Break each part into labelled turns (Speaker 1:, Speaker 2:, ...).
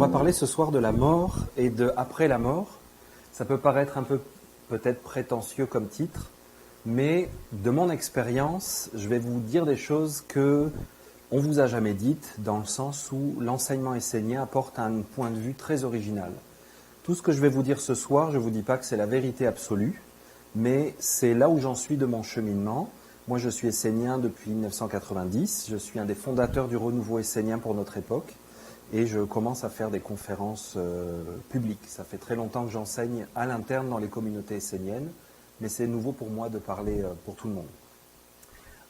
Speaker 1: va parler ce soir de la mort et de après la mort. Ça peut paraître un peu peut-être prétentieux comme titre, mais de mon expérience, je vais vous dire des choses que on vous a jamais dites, dans le sens où l'enseignement essénien apporte un point de vue très original. Tout ce que je vais vous dire ce soir, je ne vous dis pas que c'est la vérité absolue, mais c'est là où j'en suis de mon cheminement. Moi, je suis essénien depuis 1990, je suis un des fondateurs du renouveau essénien pour notre époque, et je commence à faire des conférences publiques. Ça fait très longtemps que j'enseigne à l'interne dans les communautés esséniennes, mais c'est nouveau pour moi de parler pour tout le monde.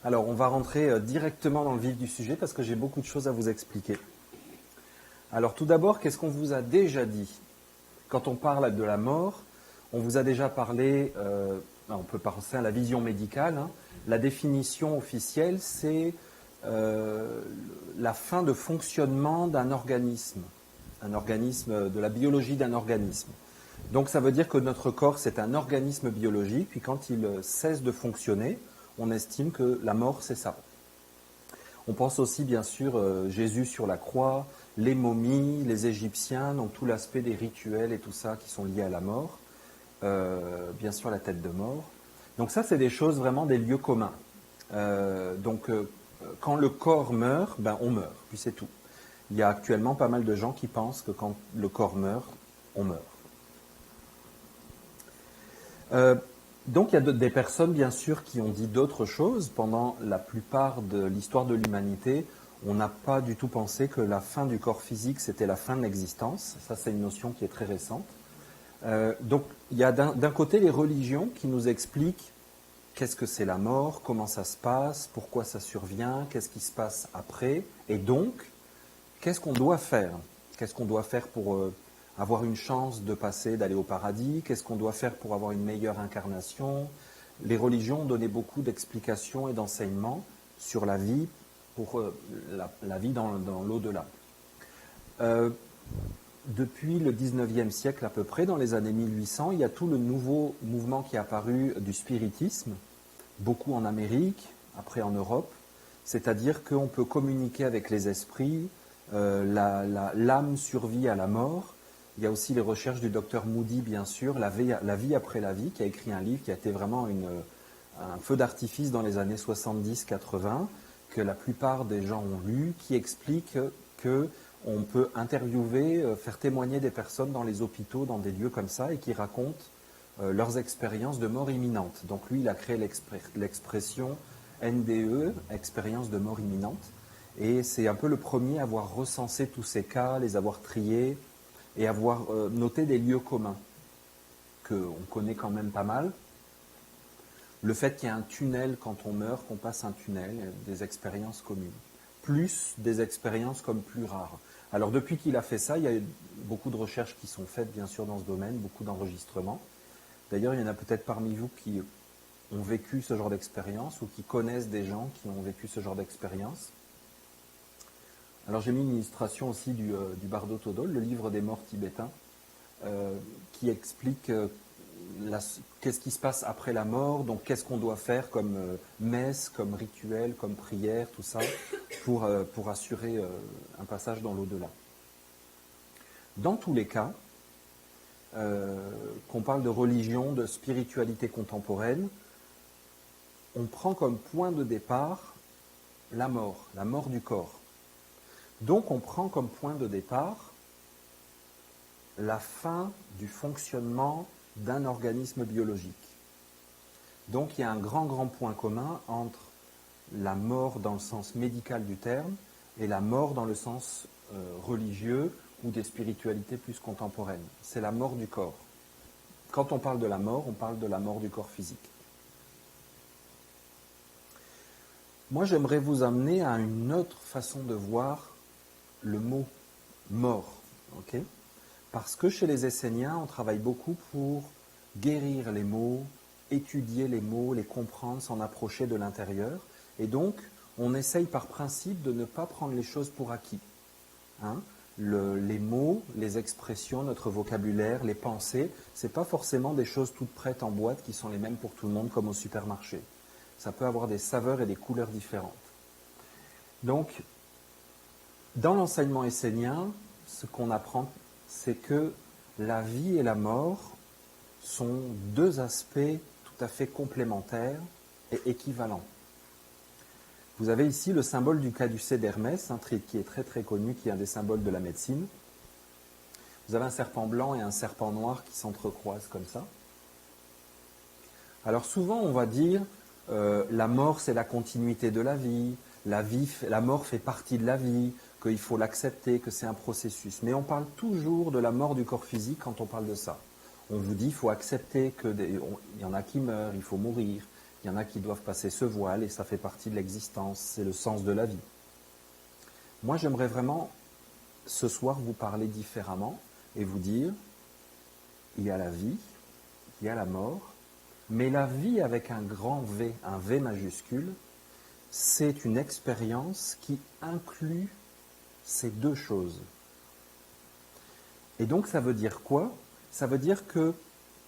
Speaker 1: Alors, on va rentrer directement dans le vif du sujet parce que j'ai beaucoup de choses à vous expliquer. Alors, tout d'abord, qu'est-ce qu'on vous a déjà dit? Quand on parle de la mort, on vous a déjà parlé, on peut penser à la vision médicale. La définition officielle, c'est la fin de fonctionnement d'un organisme de la biologie d'un organisme. Donc ça veut dire que notre corps, c'est un organisme biologique, puis quand il cesse de fonctionner, on estime que la mort, c'est ça. On pense aussi, bien sûr, Jésus sur la croix, les momies, les Égyptiens, donc tout l'aspect des rituels et tout ça qui sont liés à la mort. Bien sûr, la tête de mort. Donc ça, c'est des choses vraiment des lieux communs. Quand le corps meurt, on meurt, puis c'est tout. Il y a actuellement pas mal de gens qui pensent que quand le corps meurt, on meurt. Donc il y a des personnes, bien sûr, qui ont dit d'autres choses. Pendant la plupart de l'histoire de l'humanité, on n'a pas du tout pensé que la fin du corps physique, c'était la fin de l'existence. Ça, c'est une notion qui est très récente. Donc il y a d'un côté les religions qui nous expliquent qu'est-ce que c'est la mort, comment ça se passe, pourquoi ça survient, qu'est-ce qui se passe après, et donc, qu'est-ce qu'on doit faire? Qu'est-ce qu'on doit faire pour avoir une chance de passer, d'aller au paradis? Qu'est-ce qu'on doit faire pour avoir une meilleure incarnation? Les religions donnaient beaucoup d'explications et d'enseignements sur la vie, pour la vie dans l'au-delà. Depuis le 19e siècle à peu près, dans les années 1800, il y a tout le nouveau mouvement qui est apparu du spiritisme, beaucoup en Amérique, après en Europe, c'est-à-dire qu'on peut communiquer avec les esprits, l'âme survit à la mort. Il y a aussi les recherches du docteur Moody, bien sûr, la vie après la vie, qui a écrit un livre qui a été vraiment un feu d'artifice dans les années 70-80, que la plupart des gens ont lu, qui explique que on peut interviewer, faire témoigner des personnes dans les hôpitaux, dans des lieux comme ça, et qui racontent leurs expériences de mort imminente. Donc lui, il a créé l'expression NDE, expérience de mort imminente, et c'est un peu le premier à avoir recensé tous ces cas, les avoir triés, et avoir noté des lieux communs, qu'on connaît quand même pas mal. Le fait qu'il y ait un tunnel quand on meurt, qu'on passe un tunnel, des expériences communes. Plus des expériences comme plus rares. Alors depuis qu'il a fait ça, il y a beaucoup de recherches qui sont faites bien sûr dans ce domaine, beaucoup d'enregistrements. D'ailleurs, il y en a peut-être parmi vous qui ont vécu ce genre d'expérience ou qui connaissent des gens qui ont vécu ce genre d'expérience. Alors j'ai mis une illustration aussi du Bardo Thodol, le livre des morts tibétains, qui explique qu'est-ce qui se passe après la mort, donc qu'est-ce qu'on doit faire comme messe, comme rituel, comme prière, tout ça, pour assurer un passage dans l'au-delà. Dans tous les cas, qu'on parle de religion, de spiritualité contemporaine, on prend comme point de départ la mort du corps. Donc on prend comme point de départ la fin du fonctionnement d'un organisme biologique. Donc il y a un grand point commun entre la mort dans le sens médical du terme et la mort dans le sens religieux ou des spiritualités plus contemporaines. C'est la mort du corps. Quand on parle de la mort, on parle de la mort du corps physique. Moi, j'aimerais vous amener à une autre façon de voir le mot mort. Okay ? Parce que chez les Esséniens, on travaille beaucoup pour guérir les mots, étudier les mots, les comprendre, s'en approcher de l'intérieur. Et donc, on essaye par principe de ne pas prendre les choses pour acquis. Les mots, les expressions, notre vocabulaire, les pensées, ce n'est pas forcément des choses toutes prêtes en boîte qui sont les mêmes pour tout le monde comme au supermarché. Ça peut avoir des saveurs et des couleurs différentes. Donc, dans l'enseignement essénien, ce qu'on apprend, c'est que la vie et la mort sont deux aspects tout à fait complémentaires et équivalents. Vous avez ici le symbole du caducée d'Hermès, qui est très très connu, qui est un des symboles de la médecine. Vous avez un serpent blanc et un serpent noir qui s'entrecroisent comme ça. Alors souvent on va dire la mort c'est la continuité de la vie, la mort fait partie de la vie, qu'il faut l'accepter, que c'est un processus. Mais on parle toujours de la mort du corps physique quand on parle de ça. On vous dit qu'il faut accepter qu'il y en a qui meurent, il faut mourir, il y en a qui doivent passer ce voile et ça fait partie de l'existence, c'est le sens de la vie. Moi j'aimerais vraiment ce soir vous parler différemment et vous dire, il y a la vie, il y a la mort, mais la vie avec un grand V, un V majuscule, c'est une expérience qui inclut ces deux choses. Et donc ça veut dire quoi? Ça veut dire que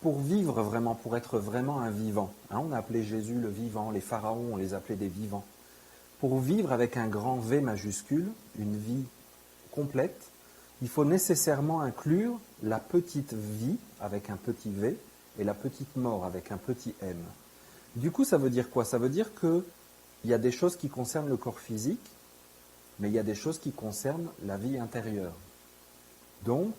Speaker 1: pour vivre vraiment, pour être vraiment un vivant, on a appelé Jésus le vivant, les pharaons on les appelait des vivants. Pour vivre avec un grand V majuscule, une vie complète, il faut nécessairement inclure la petite vie avec un petit V et la petite mort avec un petit m. Du coup, ça veut dire quoi? Ça veut dire qu'il y a des choses qui concernent le corps physique, mais il y a des choses qui concernent la vie intérieure. Donc,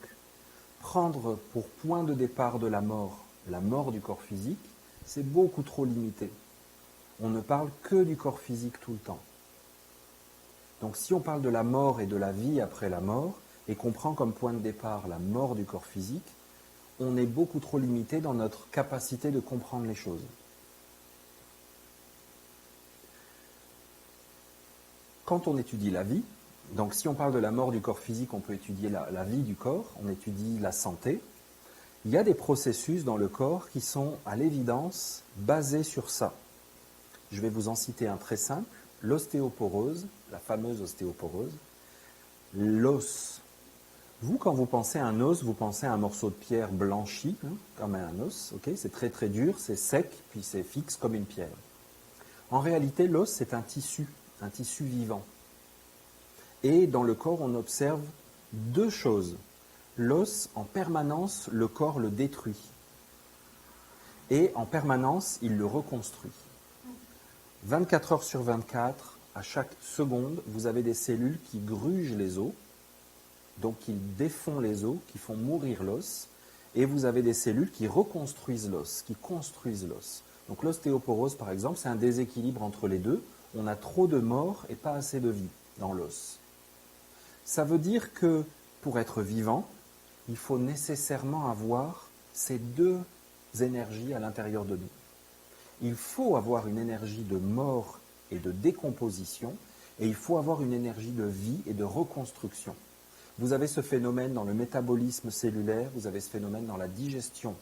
Speaker 1: prendre pour point de départ de la mort du corps physique, c'est beaucoup trop limité. On ne parle que du corps physique tout le temps. Donc si on parle de la mort et de la vie après la mort, et qu'on prend comme point de départ la mort du corps physique, on est beaucoup trop limité dans notre capacité de comprendre les choses. Quand on étudie la vie, donc si on parle de la mort du corps physique, on peut étudier la vie du corps, on étudie la santé. Il y a des processus dans le corps qui sont à l'évidence basés sur ça. Je vais vous en citer un très simple, l'ostéoporose, la fameuse ostéoporose, l'os. Vous, quand vous pensez à un os, vous pensez à un morceau de pierre blanchi, comme un os, okay? C'est très très dur, c'est sec, puis c'est fixe comme une pierre. En réalité, l'os, c'est un tissu vivant. Et dans le corps, on observe deux choses. L'os, en permanence, le corps le détruit. Et en permanence, il le reconstruit. 24 heures sur 24, à chaque seconde, vous avez des cellules qui grugent les os, donc qui défont les os, qui font mourir l'os, et vous avez des cellules qui reconstruisent l'os, qui construisent l'os. Donc l'ostéoporose, par exemple, c'est un déséquilibre entre les deux. On a trop de mort et pas assez de vie dans l'os. Ça veut dire que pour être vivant, il faut nécessairement avoir ces deux énergies à l'intérieur de nous. Il faut avoir une énergie de mort et de décomposition, et il faut avoir une énergie de vie et de reconstruction. Vous avez ce phénomène dans le métabolisme cellulaire, vous avez ce phénomène dans la digestion.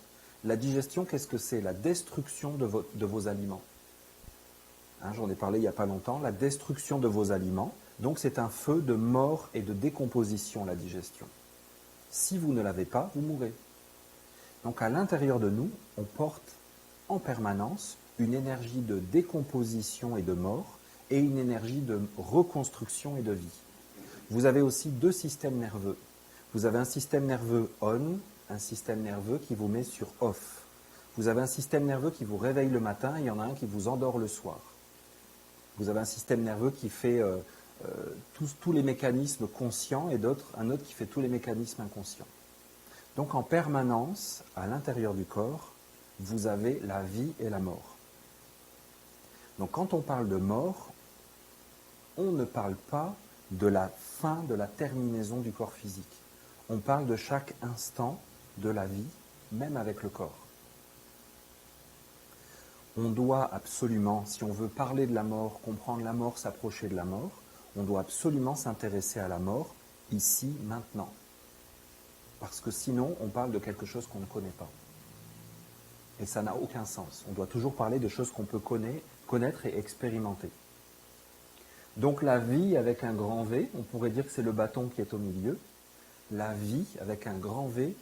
Speaker 1: La digestion, qu'est-ce que c'est? La destruction de vos aliments. J'en ai parlé il n'y a pas longtemps, la destruction de vos aliments. Donc c'est un feu de mort et de décomposition, la digestion. Si vous ne l'avez pas, vous mourrez. Donc à l'intérieur de nous, on porte en permanence une énergie de décomposition et de mort et une énergie de reconstruction et de vie. Vous avez aussi deux systèmes nerveux. Vous avez un système nerveux on, un système nerveux qui vous met sur off. Vous avez un système nerveux qui vous réveille le matin et il y en a un qui vous endort le soir. Vous avez un système nerveux qui fait tous les mécanismes conscients et un autre qui fait tous les mécanismes inconscients. Donc en permanence, à l'intérieur du corps, vous avez la vie et la mort. Donc quand on parle de mort, on ne parle pas de la fin, de la terminaison du corps physique. On parle de chaque instant de la vie, même avec le corps. On doit absolument, si on veut parler de la mort, comprendre la mort, s'approcher de la mort, on doit absolument s'intéresser à la mort, ici, maintenant. Parce que sinon, on parle de quelque chose qu'on ne connaît pas. Et ça n'a aucun sens. On doit toujours parler de choses qu'on peut connaître et expérimenter. Donc la vie avec un grand V, on pourrait dire que c'est le bâton qui est au milieu. La vie avec un grand V,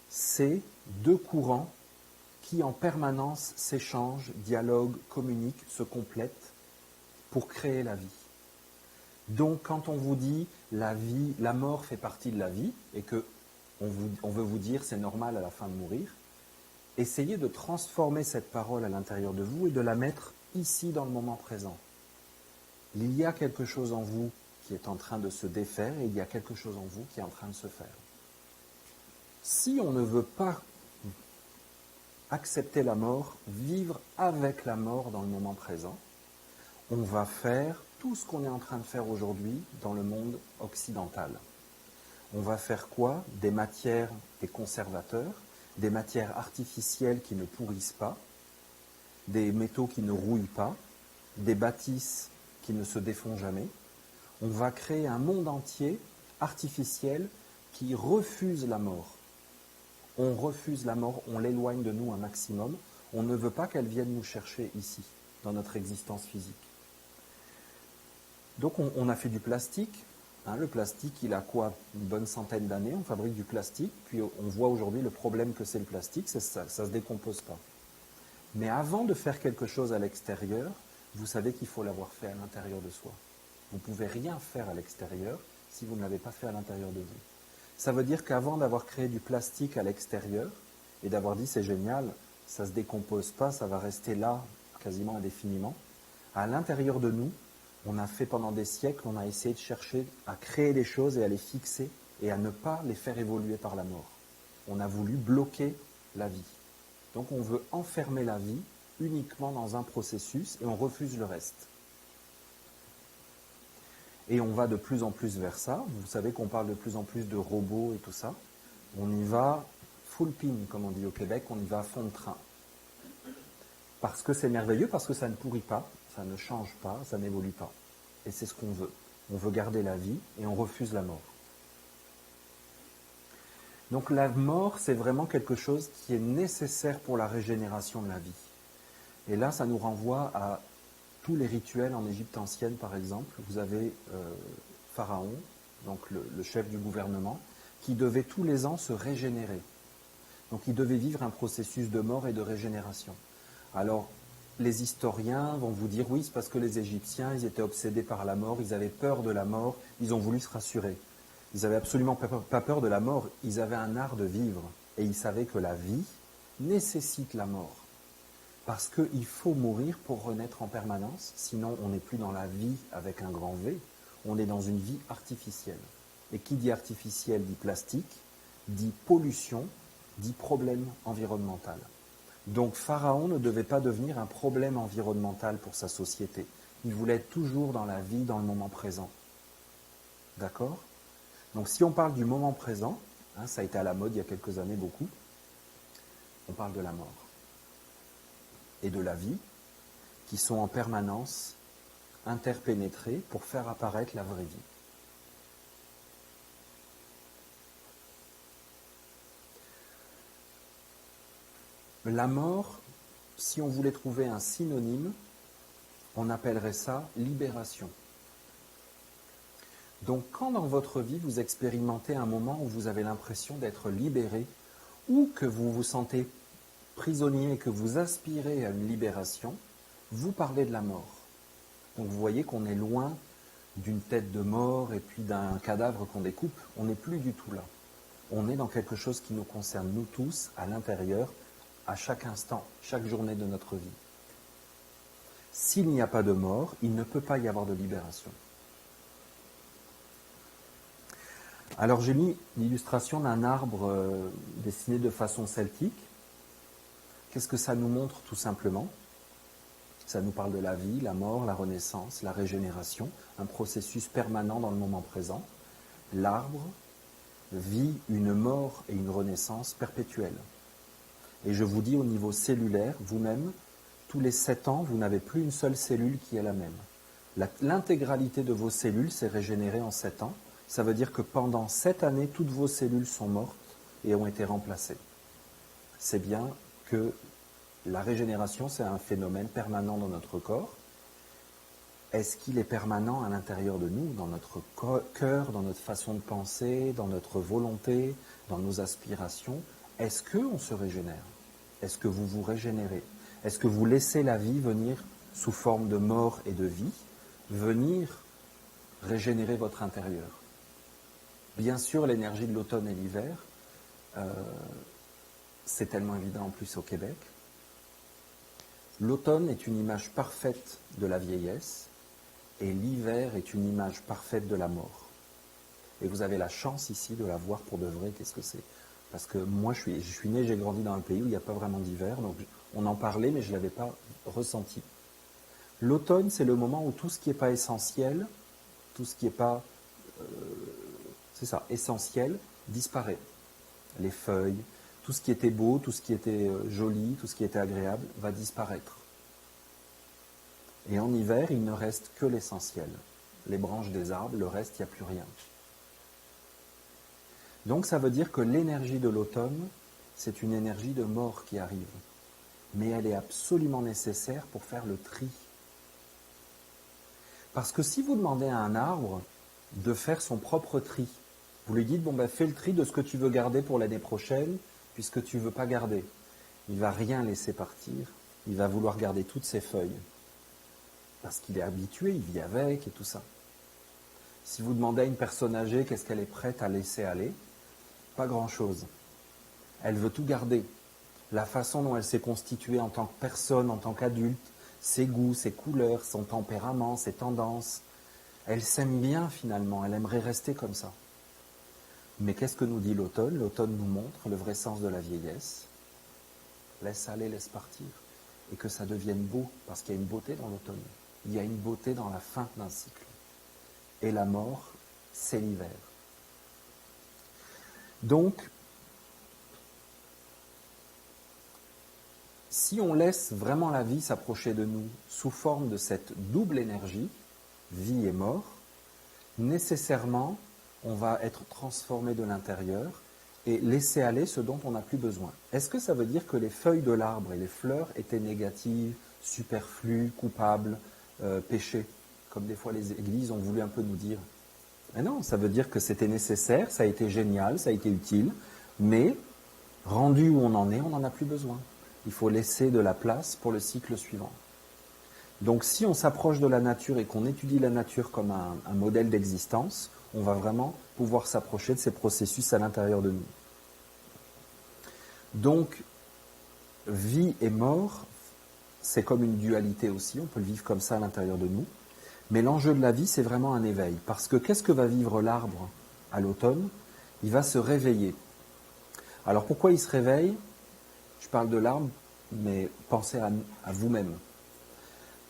Speaker 1: c'est deux courants qui en permanence s'échangent, dialoguent, communiquent, se complètent pour créer la vie. Donc quand on vous dit la vie, la mort fait partie de la vie, et que on veut vous dire c'est normal à la fin de mourir, essayez de transformer cette parole à l'intérieur de vous et de la mettre ici dans le moment présent. Il y a quelque chose en vous qui est en train de se défaire et il y a quelque chose en vous qui est en train de se faire. Si on ne veut pas accepter la mort, vivre avec la mort dans le moment présent, on va faire tout ce qu'on est en train de faire aujourd'hui dans le monde occidental. On va faire quoi? Des matières, des conservateurs, des matières artificielles qui ne pourrissent pas, des métaux qui ne rouillent pas, des bâtisses qui ne se défont jamais. On va créer un monde entier artificiel qui refuse la mort. On refuse la mort, on l'éloigne de nous un maximum. On ne veut pas qu'elle vienne nous chercher ici, dans notre existence physique. Donc on a fait du plastique. Le plastique, il a quoi? Une bonne centaine d'années, on fabrique du plastique, puis on voit aujourd'hui le problème que c'est le plastique, ça ne se décompose pas. Mais avant de faire quelque chose à l'extérieur, vous savez qu'il faut l'avoir fait à l'intérieur de soi. Vous ne pouvez rien faire à l'extérieur si vous ne l'avez pas fait à l'intérieur de vous. Ça veut dire qu'avant d'avoir créé du plastique à l'extérieur, et d'avoir dit c'est génial, ça ne se décompose pas, ça va rester là quasiment indéfiniment, à l'intérieur de nous, on a fait pendant des siècles, on a essayé de chercher à créer des choses et à les fixer et à ne pas les faire évoluer par la mort. On a voulu bloquer la vie. Donc on veut enfermer la vie uniquement dans un processus et on refuse le reste. Et on va de plus en plus vers ça. Vous savez qu'on parle de plus en plus de robots et tout ça. On y va full pin, comme on dit au Québec, on y va à fond de train. Parce que c'est merveilleux, parce que ça ne pourrit pas, ça ne change pas, ça n'évolue pas. Et c'est ce qu'on veut. On veut garder la vie et on refuse la mort. Donc la mort, c'est vraiment quelque chose qui est nécessaire pour la régénération de la vie. Et là, ça nous renvoie à tous les rituels en Égypte ancienne, par exemple. Vous avez Pharaon, donc le chef du gouvernement, qui devait tous les ans se régénérer. Donc il devait vivre un processus de mort et de régénération. Alors, les historiens vont vous dire, oui, c'est parce que les Égyptiens, ils étaient obsédés par la mort, ils avaient peur de la mort, ils ont voulu se rassurer. Ils n'avaient absolument pas peur de la mort, ils avaient un art de vivre, et ils savaient que la vie nécessite la mort. Parce qu'il faut mourir pour renaître en permanence, sinon on n'est plus dans la vie avec un grand V, on est dans une vie artificielle. Et qui dit artificielle dit plastique, dit pollution, dit problème environnemental. Donc Pharaon ne devait pas devenir un problème environnemental pour sa société. Il voulait être toujours dans la vie, dans le moment présent. D'accord? Donc si on parle du moment présent, ça a été à la mode il y a quelques années beaucoup, on parle de la mort et de la vie qui sont en permanence interpénétrés pour faire apparaître la vraie vie. La mort, si on voulait trouver un synonyme, on appellerait ça libération. Donc quand dans votre vie vous expérimentez un moment où vous avez l'impression d'être libéré ou que vous vous sentez prisonnier et que vous aspirez à une libération, vous parlez de la mort. Donc vous voyez qu'on est loin d'une tête de mort et puis d'un cadavre qu'on découpe. On n'est plus du tout là. On est dans quelque chose qui nous concerne nous tous à l'intérieur, à chaque instant, chaque journée de notre vie. S'il n'y a pas de mort, il ne peut pas y avoir de libération. Alors j'ai mis l'illustration d'un arbre dessiné de façon celtique. Qu'est-ce que ça nous montre tout simplement? Ça nous parle de la vie, la mort, la renaissance, la régénération, un processus permanent dans le moment présent. L'arbre vit une mort et une renaissance perpétuelle. Et je vous dis au niveau cellulaire, vous-même, tous les 7 ans, vous n'avez plus une seule cellule qui est la même. L'intégralité de vos cellules s'est régénérée en 7 ans. Ça veut dire que pendant 7 années, toutes vos cellules sont mortes et ont été remplacées. C'est bien que la régénération, c'est un phénomène permanent dans notre corps. Est-ce qu'il est permanent à l'intérieur de nous, dans notre cœur, dans notre façon de penser, dans notre volonté, dans nos aspirations? Est-ce qu'on se régénère? Est-ce que vous vous régénérez? Est-ce que vous laissez la vie venir sous forme de mort et de vie, venir régénérer votre intérieur. Bien sûr, l'énergie de l'automne et l'hiver, c'est tellement évident en plus au Québec. L'automne est une image parfaite de la vieillesse et l'hiver est une image parfaite de la mort. Et vous avez la chance ici de la voir pour de vrai, qu'est-ce que c'est. Parce que moi, je suis né, j'ai grandi dans un pays où il n'y a pas vraiment d'hiver, donc on en parlait, mais je ne l'avais pas ressenti. L'automne, c'est le moment où tout ce qui n'est pas essentiel, tout ce qui n'est pas, essentiel, disparaît. Les feuilles, tout ce qui était beau, tout ce qui était joli, tout ce qui était agréable, va disparaître. Et en hiver, il ne reste que l'essentiel. Les branches des arbres, le reste, il n'y a plus rien. Donc ça veut dire que l'énergie de l'automne, c'est une énergie de mort qui arrive. Mais elle est absolument nécessaire pour faire le tri. Parce que si vous demandez à un arbre de faire son propre tri, vous lui dites, fais le tri de ce que tu veux garder pour l'année prochaine, puisque tu ne veux pas garder. Il ne va rien laisser partir, il va vouloir garder toutes ses feuilles. Parce qu'il est habitué, il vit avec et tout ça. Si vous demandez à une personne âgée qu'est-ce qu'elle est prête à laisser aller, pas grand-chose. Elle veut tout garder. La façon dont elle s'est constituée en tant que personne, en tant qu'adulte, ses goûts, ses couleurs, son tempérament, ses tendances. Elle s'aime bien finalement, elle aimerait rester comme ça. Mais qu'est-ce que nous dit l'automne? L'automne nous montre le vrai sens de la vieillesse. Laisse aller, laisse partir. Et que ça devienne beau, parce qu'il y a une beauté dans l'automne. Il y a une beauté dans la fin d'un cycle. Et la mort, c'est l'hiver. Donc, si on laisse vraiment la vie s'approcher de nous sous forme de cette double énergie, vie et mort, nécessairement, on va être transformé de l'intérieur et laisser aller ce dont on n'a plus besoin. Est-ce que ça veut dire que les feuilles de l'arbre et les fleurs étaient négatives, superflues, coupables, péchées, comme des fois les églises ont voulu un peu nous dire? Mais non, ça veut dire que c'était nécessaire, ça a été génial, ça a été utile, mais rendu où on en est, on n'en a plus besoin. Il faut laisser de la place pour le cycle suivant. Donc si on s'approche de la nature et qu'on étudie la nature comme un modèle d'existence, on va vraiment pouvoir s'approcher de ces processus à l'intérieur de nous. Donc, vie et mort, c'est comme une dualité aussi, on peut le vivre comme ça à l'intérieur de nous. Mais l'enjeu de la vie, c'est vraiment un éveil. Parce que qu'est-ce que va vivre l'arbre à l'automne? Il va se réveiller. Alors pourquoi il se réveille? Je parle de l'arbre, mais pensez à vous-même.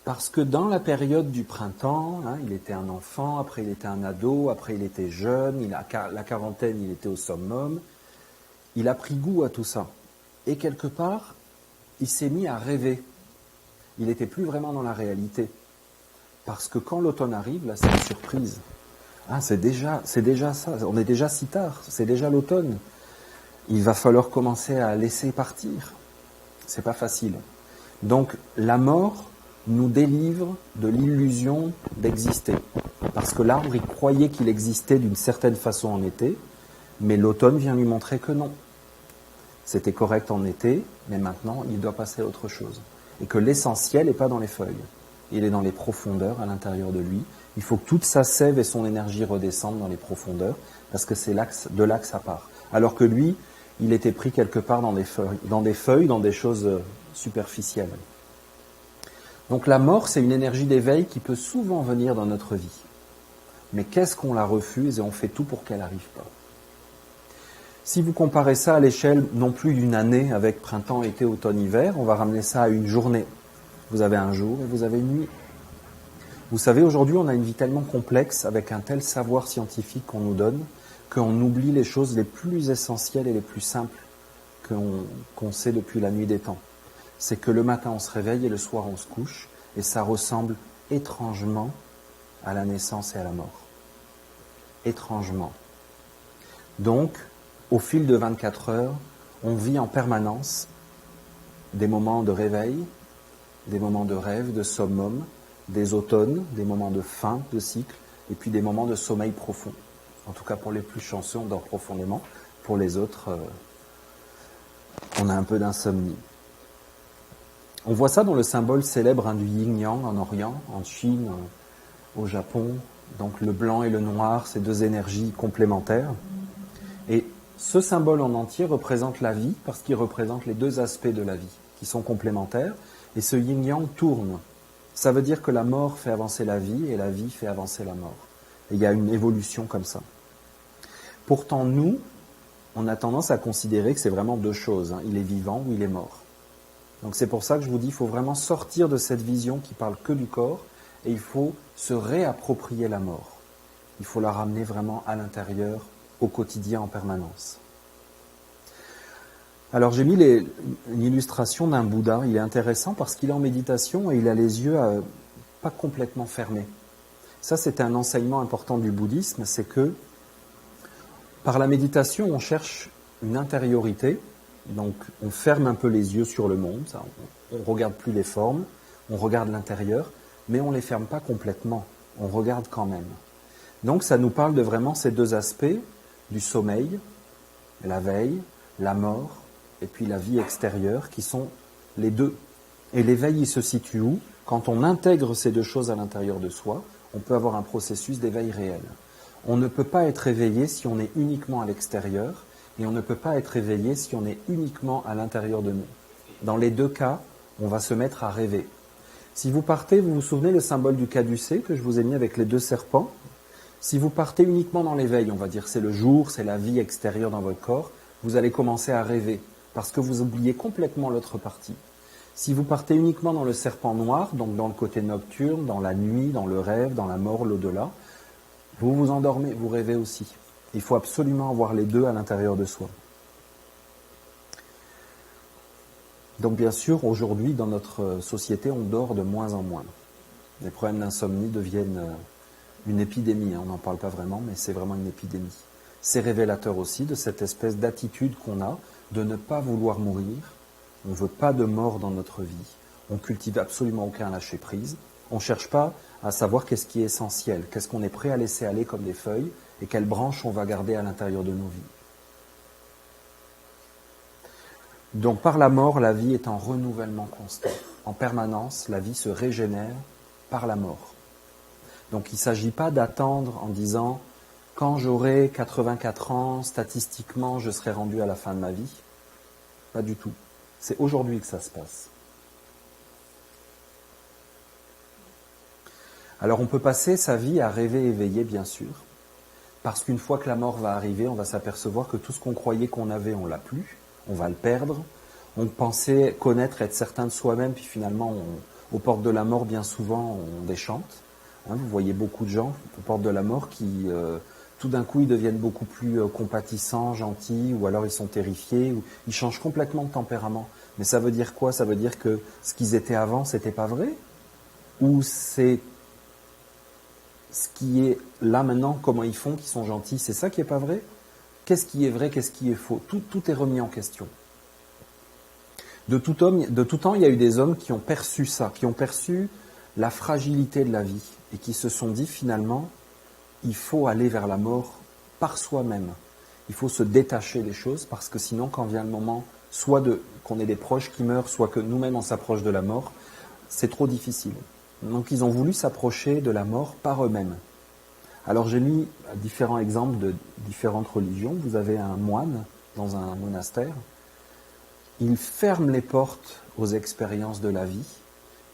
Speaker 1: Parce que dans la période du printemps, il était un enfant, après il était un ado, après il était jeune, la quarantaine, il était au summum. Il a pris goût à tout ça. Et quelque part, il s'est mis à rêver. Il n'était plus vraiment dans la réalité. Parce que quand l'automne arrive, là, c'est une surprise. C'est déjà ça, on est déjà si tard, c'est déjà l'automne. Il va falloir commencer à laisser partir. C'est pas facile. Donc, la mort nous délivre de l'illusion d'exister. Parce que l'arbre, il croyait qu'il existait d'une certaine façon en été, mais l'automne vient lui montrer que non. C'était correct en été, mais maintenant, il doit passer à autre chose. Et que l'essentiel n'est pas dans les feuilles. Il est dans les profondeurs, à l'intérieur de lui. Il faut que toute sa sève et son énergie redescendent dans les profondeurs, parce que c'est de là que ça part. Alors que lui, il était pris quelque part dans des feuilles, dans des choses superficielles. Donc la mort, c'est une énergie d'éveil qui peut souvent venir dans notre vie. Mais qu'est-ce qu'on la refuse et on fait tout pour qu'elle n'arrive pas. Si vous comparez ça à l'échelle non plus d'une année avec printemps, été, automne, hiver, on va ramener ça à une journée. Vous avez un jour et vous avez une nuit. Vous savez, aujourd'hui, on a une vie tellement complexe, avec un tel savoir scientifique qu'on nous donne, qu'on oublie les choses les plus essentielles et les plus simples qu'on sait depuis la nuit des temps. C'est que le matin, on se réveille et le soir, on se couche, et ça ressemble étrangement à la naissance et à la mort. Étrangement. Donc, au fil de 24 heures, on vit en permanence des moments de réveil, des moments de rêve, de summum, des automnes, des moments de fin de cycle, et puis des moments de sommeil profond. En tout cas, pour les plus chanceux, on dort profondément. Pour les autres, on a un peu d'insomnie. On voit ça dans le symbole célèbre du yin-yang en Orient, en Chine, au Japon, Donc le blanc et le noir, c'est deux énergies complémentaires. Et ce symbole en entier représente la vie, parce qu'il représente les deux aspects de la vie, qui sont complémentaires. Et ce yin-yang tourne. Ça veut dire que la mort fait avancer la vie, et la vie fait avancer la mort. Et il y a une évolution comme ça. Pourtant, nous, on a tendance à considérer que c'est vraiment deux choses. Il est vivant ou il est mort. Donc c'est pour ça que je vous dis, il faut vraiment sortir de cette vision qui parle que du corps, et il faut se réapproprier la mort. Il faut la ramener vraiment à l'intérieur, au quotidien, en permanence. Alors j'ai mis une illustration d'un Bouddha. Il est intéressant parce qu'il est en méditation et il a les yeux pas complètement fermés. Ça, c'est un enseignement important du bouddhisme, c'est que par la méditation, on cherche une intériorité. Donc on ferme un peu les yeux sur le monde, on ne regarde plus les formes, on regarde l'intérieur, mais on ne les ferme pas complètement, on regarde quand même. Donc ça nous parle de vraiment ces deux aspects, du sommeil, la veille, la mort, et puis la vie extérieure, qui sont les deux. Et l'éveil, il se situe où? Quand on intègre ces deux choses à l'intérieur de soi, on peut avoir un processus d'éveil réel. On ne peut pas être éveillé si on est uniquement à l'extérieur, et on ne peut pas être éveillé si on est uniquement à l'intérieur de nous. Dans les deux cas, on va se mettre à rêver. Si vous partez, vous vous souvenez le symbole du caducée que je vous ai mis avec les deux serpents? Si vous partez uniquement dans l'éveil, on va dire c'est le jour, c'est la vie extérieure dans votre corps, vous allez commencer à rêver, parce que vous oubliez complètement l'autre partie. Si vous partez uniquement dans le serpent noir, donc dans le côté nocturne, dans la nuit, dans le rêve, dans la mort, l'au-delà, vous vous endormez, vous rêvez aussi. Il faut absolument avoir les deux à l'intérieur de soi. Donc bien sûr, aujourd'hui, dans notre société, on dort de moins en moins. Les problèmes d'insomnie deviennent une épidémie. On n'en parle pas vraiment, mais c'est vraiment une épidémie. C'est révélateur aussi de cette espèce d'attitude qu'on a de ne pas vouloir mourir. On ne veut pas de mort dans notre vie. On cultive absolument aucun lâcher-prise. On ne cherche pas à savoir qu'est-ce qui est essentiel, qu'est-ce qu'on est prêt à laisser aller comme des feuilles, et quelles branches on va garder à l'intérieur de nos vies. Donc par la mort, la vie est en renouvellement constant. En permanence, la vie se régénère par la mort. Donc il ne s'agit pas d'attendre en disant « quand j'aurai 84 ans, statistiquement, je serai rendu à la fin de ma vie ». Pas du tout. C'est aujourd'hui que ça se passe. Alors on peut passer sa vie à rêver éveillé, bien sûr, parce qu'une fois que la mort va arriver, on va s'apercevoir que tout ce qu'on croyait qu'on avait, on ne l'a plus, on va le perdre. On pensait connaître, être certain de soi-même, puis finalement, aux portes de la mort, bien souvent, on déchante. Vous voyez beaucoup de gens aux portes de la mort qui, tout d'un coup, ils deviennent beaucoup plus compatissants, gentils, ou alors ils sont terrifiés, ou ils changent complètement de tempérament. Mais ça veut dire quoi? Ça veut dire que ce qu'ils étaient avant, c'était pas vrai? Ou c'est ce qui est là maintenant, comment ils font, qu'ils sont gentils, c'est ça qui est pas vrai? Qu'est-ce qui est vrai, qu'est-ce qui est faux? Tout est remis en question. De tout temps, il y a eu des hommes qui ont perçu ça, qui ont perçu la fragilité de la vie et qui se sont dit finalement, il faut aller vers la mort par soi-même. Il faut se détacher des choses parce que sinon, quand vient le moment, soit qu'on ait des proches qui meurent, soit que nous-mêmes on s'approche de la mort, c'est trop difficile. Donc ils ont voulu s'approcher de la mort par eux-mêmes. Alors j'ai mis différents exemples de différentes religions. Vous avez un moine dans un monastère. Il ferme les portes aux expériences de la vie.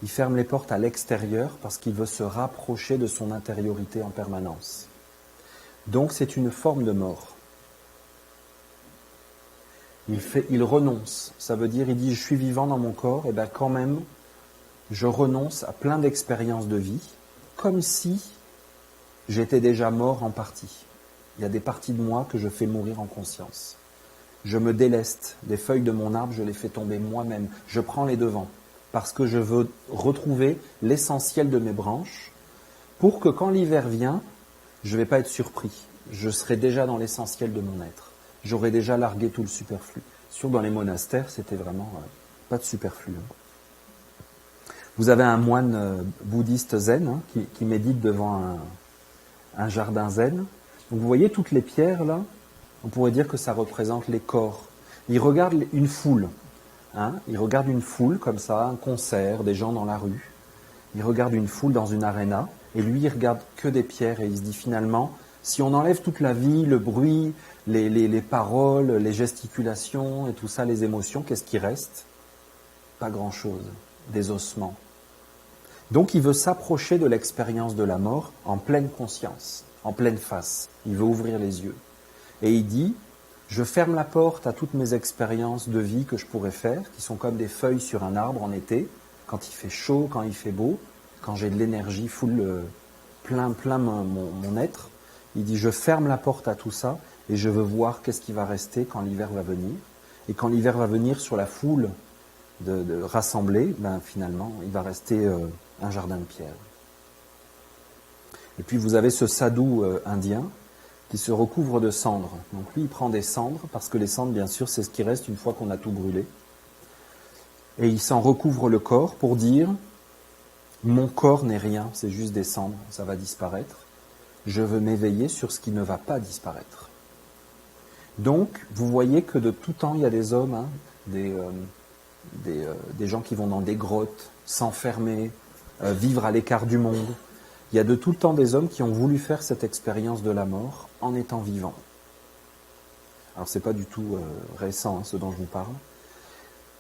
Speaker 1: Il ferme les portes à l'extérieur parce qu'il veut se rapprocher de son intériorité en permanence. Donc c'est une forme de mort. Il renonce. Ça veut dire, il dit, je suis vivant dans mon corps, et bien quand même, je renonce à plein d'expériences de vie, comme si j'étais déjà mort en partie. Il y a des parties de moi que je fais mourir en conscience. Je me déleste. Des feuilles de mon arbre, je les fais tomber moi-même. Je prends les devants parce que je veux retrouver l'essentiel de mes branches pour que quand l'hiver vient, je ne vais pas être surpris. Je serai déjà dans l'essentiel de mon être. J'aurai déjà largué tout le superflu. Sur dans les monastères, c'était vraiment pas de superflu. Vous avez un moine bouddhiste zen qui médite devant un jardin zen. Donc vous voyez toutes les pierres là, on pourrait dire que ça représente les corps. Il regarde une foule. Il regarde une foule comme ça, un concert, des gens dans la rue. Il regarde une foule dans une aréna Et lui, il regarde que des pierres et il se dit finalement, si on enlève toute la vie, le bruit, les paroles, les gesticulations et tout ça, les émotions, qu'est-ce qui reste? Pas grand-chose, des ossements. Donc il veut s'approcher de l'expérience de la mort en pleine conscience, en pleine face. Il veut ouvrir les yeux. Et il dit, je ferme la porte à toutes mes expériences de vie que je pourrais faire, qui sont comme des feuilles sur un arbre en été, quand il fait chaud, quand il fait beau, quand j'ai de l'énergie plein mon être. Il dit, je ferme la porte à tout ça et je veux voir qu'est-ce qui va rester quand l'hiver va venir. Et quand l'hiver va venir sur la foule de rassemblée, ben finalement, il va rester un jardin de pierre. Et puis vous avez ce sadhu indien qui se recouvre de cendres. Donc lui, il prend des cendres, parce que les cendres, bien sûr, c'est ce qui reste une fois qu'on a tout brûlé. Et il s'en recouvre le corps pour dire, mon corps n'est rien, c'est juste des cendres, ça va disparaître. Je veux m'éveiller sur ce qui ne va pas disparaître. Donc, vous voyez que de tout temps, il y a des hommes, des gens qui vont dans des grottes, s'enfermer, vivre à l'écart du monde. Il y a de tout le temps des hommes qui ont voulu faire cette expérience de la mort en étant vivants. Alors c'est pas du tout récent ce dont je vous parle,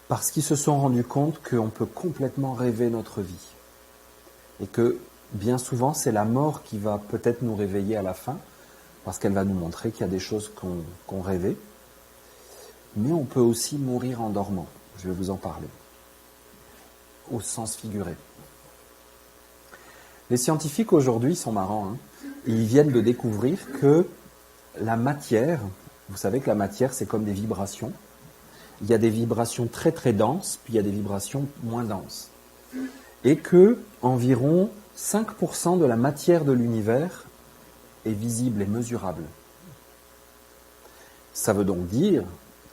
Speaker 1: parce qu'ils se sont rendus compte qu'on peut complètement rêver notre vie. Et que bien souvent c'est la mort qui va peut-être nous réveiller à la fin, parce qu'elle va nous montrer qu'il y a des choses qu'on rêvait. Mais on peut aussi mourir en dormant, je vais vous en parler, au sens figuré. Les scientifiques aujourd'hui sont marrants, ils viennent de découvrir que la matière, vous savez que la matière c'est comme des vibrations, il y a des vibrations très très denses, puis il y a des vibrations moins denses. Et que environ 5% de la matière de l'univers est visible et mesurable. Ça veut donc dire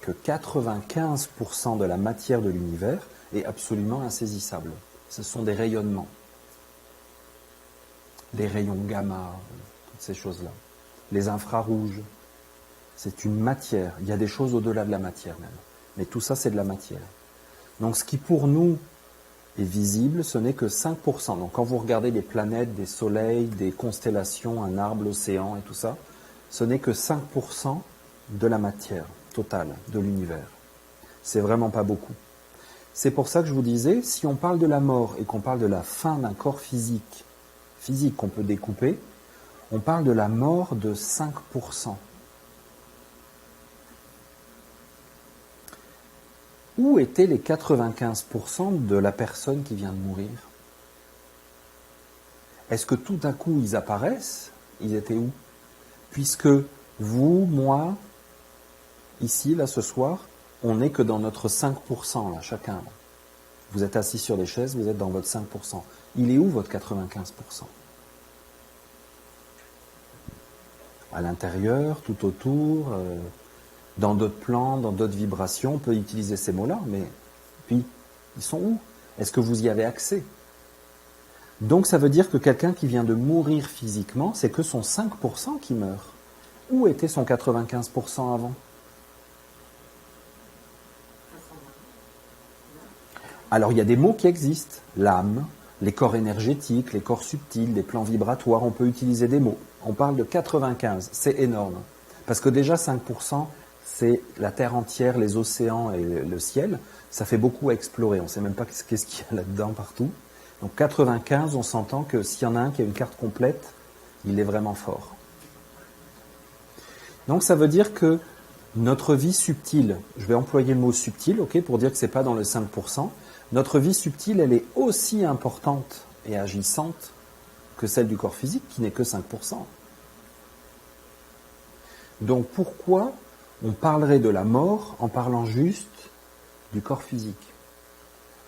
Speaker 1: que 95% de la matière de l'univers est absolument insaisissable. Ce sont des rayonnements. Les rayons gamma, toutes ces choses-là. Les infrarouges, c'est une matière. Il y a des choses au-delà de la matière même. Mais tout ça, c'est de la matière. Donc ce qui pour nous est visible, ce n'est que 5%. Donc quand vous regardez les planètes, des soleils, des constellations, un arbre, l'océan et tout ça, ce n'est que 5% de la matière totale de l'univers. C'est vraiment pas beaucoup. C'est pour ça que je vous disais, si on parle de la mort et qu'on parle de la fin d'un corps physique qu'on peut découper, on parle de la mort de 5%. Où étaient les 95% de la personne qui vient de mourir? Est-ce que tout à coup ils apparaissent? Ils étaient où? Puisque vous, moi, ici, là, ce soir, on n'est que dans notre 5%, là, chacun. Vous êtes assis sur des chaises, vous êtes dans votre 5%. Il est où votre 95%? À l'intérieur, tout autour, dans d'autres plans, dans d'autres vibrations, on peut utiliser ces mots-là, mais puis, ils sont où? Est-ce que vous y avez accès? Donc ça veut dire que quelqu'un qui vient de mourir physiquement, c'est que son 5% qui meurt. Où était son 95% avant? Alors il y a des mots qui existent, l'âme, les corps énergétiques, les corps subtils, les plans vibratoires, on peut utiliser des mots. On parle de 95, c'est énorme. Parce que déjà 5%, c'est la Terre entière, les océans et le ciel. Ça fait beaucoup à explorer, on ne sait même pas qu'est-ce qu'il y a là-dedans partout. Donc 95, on s'entend que s'il y en a un qui a une carte complète, il est vraiment fort. Donc ça veut dire que notre vie subtile, je vais employer le mot subtil, ok, pour dire que ce n'est pas dans le 5%, notre vie subtile, elle est aussi importante et agissante que celle du corps physique, qui n'est que 5%. Donc pourquoi on parlerait de la mort en parlant juste du corps physique?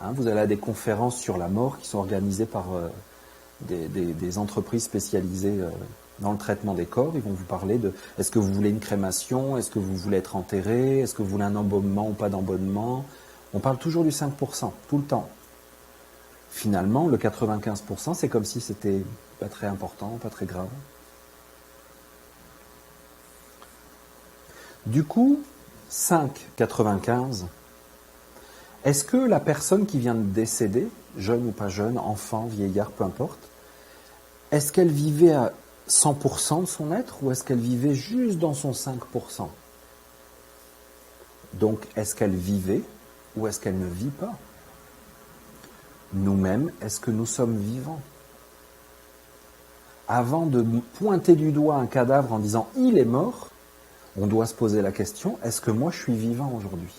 Speaker 1: Vous allez à des conférences sur la mort qui sont organisées par des entreprises spécialisées dans le traitement des corps. Ils vont vous parler de est-ce que vous voulez une crémation, est-ce que vous voulez être enterré, est-ce que vous voulez un embaumement ou pas d'embaumement. On parle toujours du 5%, tout le temps. Finalement, le 95%, c'est comme si c'était pas très important, pas très grave. Du coup, 5,95, est-ce que la personne qui vient de décéder, jeune ou pas jeune, enfant, vieillard, peu importe, est-ce qu'elle vivait à 100% de son être ou est-ce qu'elle vivait juste dans son 5%? Donc, est-ce qu'elle vivait ou est-ce qu'elle ne vit pas? Nous-mêmes, est-ce que nous sommes vivants? Avant de pointer du doigt un cadavre en disant « il est mort », on doit se poser la question « est-ce que moi je suis vivant aujourd'hui ?»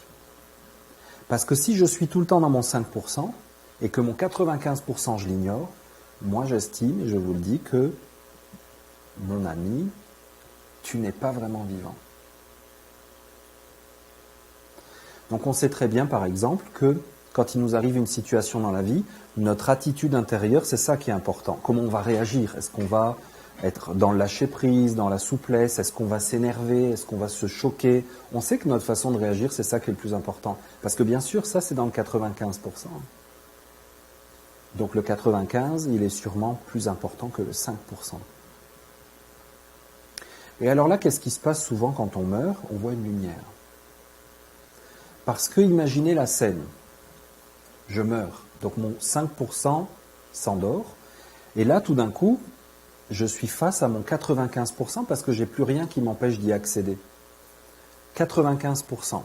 Speaker 1: Parce que si je suis tout le temps dans mon 5% et que mon 95% je l'ignore, moi j'estime, et je vous le dis, que mon ami, tu n'es pas vraiment vivant. Donc on sait très bien par exemple que quand il nous arrive une situation dans la vie, notre attitude intérieure, c'est ça qui est important. Comment on va réagir? Est-ce qu'on va être dans le lâcher-prise, dans la souplesse? Est-ce qu'on va s'énerver? Est-ce qu'on va se choquer? On sait que notre façon de réagir, c'est ça qui est le plus important. Parce que bien sûr, ça c'est dans le 95%. Donc le 95, il est sûrement plus important que le 5%. Et alors là, qu'est-ce qui se passe souvent quand on meurt? On voit une lumière. Parce que imaginez la scène. Je meurs. Donc mon 5% s'endort. Et là, tout d'un coup, je suis face à mon 95% parce que j'ai plus rien qui m'empêche d'y accéder. 95%.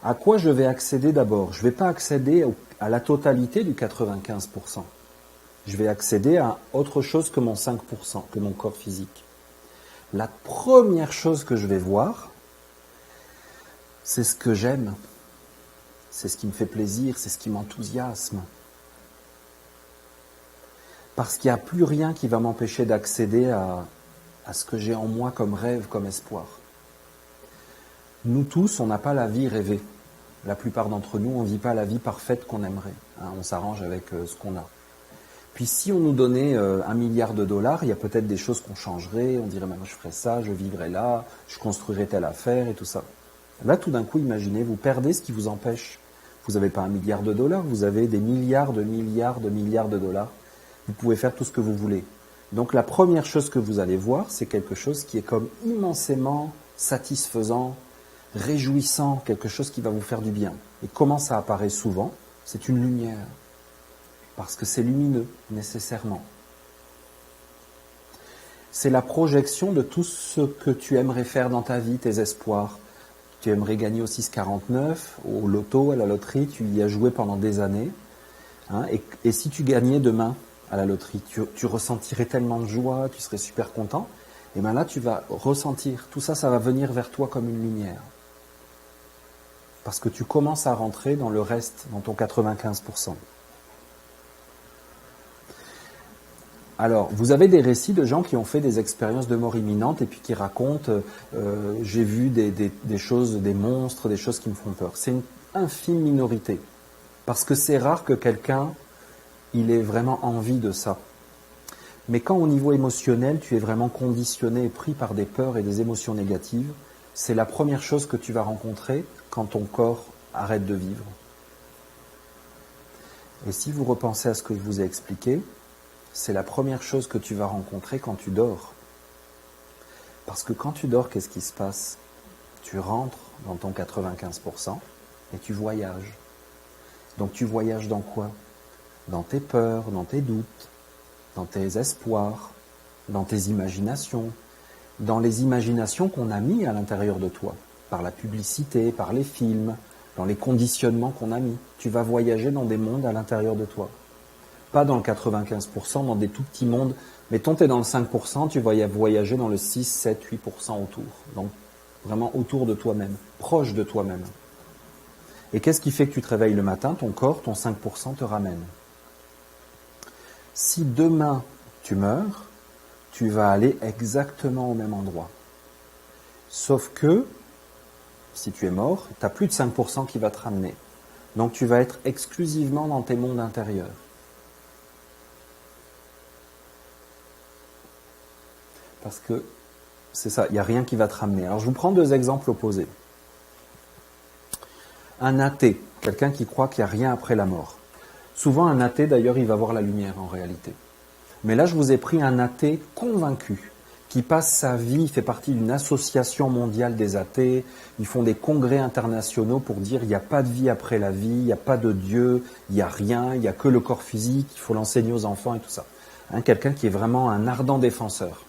Speaker 1: À quoi je vais accéder d'abord? Je ne vais pas accéder à la totalité du 95%. Je vais accéder à autre chose que mon 5%, que mon corps physique. La première chose que je vais voir, c'est ce que j'aime. C'est ce qui me fait plaisir, c'est ce qui m'enthousiasme. Parce qu'il n'y a plus rien qui va m'empêcher d'accéder à ce que j'ai en moi comme rêve, comme espoir. Nous tous, on n'a pas la vie rêvée. La plupart d'entre nous, on ne vit pas la vie parfaite qu'on aimerait. On s'arrange avec ce qu'on a. Puis si on nous donnait $1 milliard, il y a peut-être des choses qu'on changerait. On dirait, je ferais ça, je vivrais là, je construirais telle affaire et tout ça. Là, tout d'un coup, imaginez, vous perdez ce qui vous empêche. Vous n'avez pas $1 milliard, vous avez des milliards de milliards de milliards de dollars. Vous pouvez faire tout ce que vous voulez. Donc la première chose que vous allez voir, c'est quelque chose qui est comme immensément satisfaisant, réjouissant, quelque chose qui va vous faire du bien. Et comment ça apparaît souvent? C'est une lumière. Parce que c'est lumineux, nécessairement. C'est la projection de tout ce que tu aimerais faire dans ta vie, tes espoirs. Tu aimerais gagner au 649, au loto, à la loterie, tu y as joué pendant des années. Et si tu gagnais demain à la loterie, tu ressentirais tellement de joie, tu serais super content. Et bien là, tu vas ressentir, tout ça, ça va venir vers toi comme une lumière. Parce que tu commences à rentrer dans le reste, dans ton 95%. Alors, vous avez des récits de gens qui ont fait des expériences de mort imminente et puis qui racontent j'ai vu des choses, des monstres, des choses qui me font peur. C'est une infime minorité. Parce que c'est rare que quelqu'un, il ait vraiment envie de ça. Mais quand au niveau émotionnel, tu es vraiment conditionné et pris par des peurs et des émotions négatives, c'est la première chose que tu vas rencontrer quand ton corps arrête de vivre. Et si vous repensez à ce que je vous ai expliqué, c'est la première chose que tu vas rencontrer quand tu dors. Parce que quand tu dors, qu'est-ce qui se passe? Tu rentres dans ton 95% et tu voyages. Donc tu voyages dans quoi? Dans tes peurs, dans tes doutes, dans tes espoirs, dans tes imaginations, dans les imaginations qu'on a mis à l'intérieur de toi, par la publicité, par les films, dans les conditionnements qu'on a mis. Tu vas voyager dans des mondes à l'intérieur de toi. Pas dans le 95%, dans des tout petits mondes. Mettons, tu es dans le 5%, tu vas voyager dans le 6, 7, 8% autour. Donc, vraiment autour de toi-même, proche de toi-même. Et qu'est-ce qui fait que tu te réveilles le matin? Ton corps, ton 5% te ramène. Si demain, tu meurs, tu vas aller exactement au même endroit. Sauf que, si tu es mort, tu n'as plus de 5% qui va te ramener. Donc, tu vas être exclusivement dans tes mondes intérieurs. Parce que c'est ça, il n'y a rien qui va te ramener. Alors je vous prends 2 exemples opposés. Un athée, quelqu'un qui croit qu'il n'y a rien après la mort. Souvent un athée d'ailleurs, il va voir la lumière en réalité. Mais là je vous ai pris un athée convaincu, qui passe sa vie, il fait partie d'une association mondiale des athées, ils font des congrès internationaux pour dire il n'y a pas de vie après la vie, il n'y a pas de Dieu, il n'y a rien, il n'y a que le corps physique, il faut l'enseigner aux enfants et tout ça. Hein, quelqu'un qui est vraiment un ardent défenseur.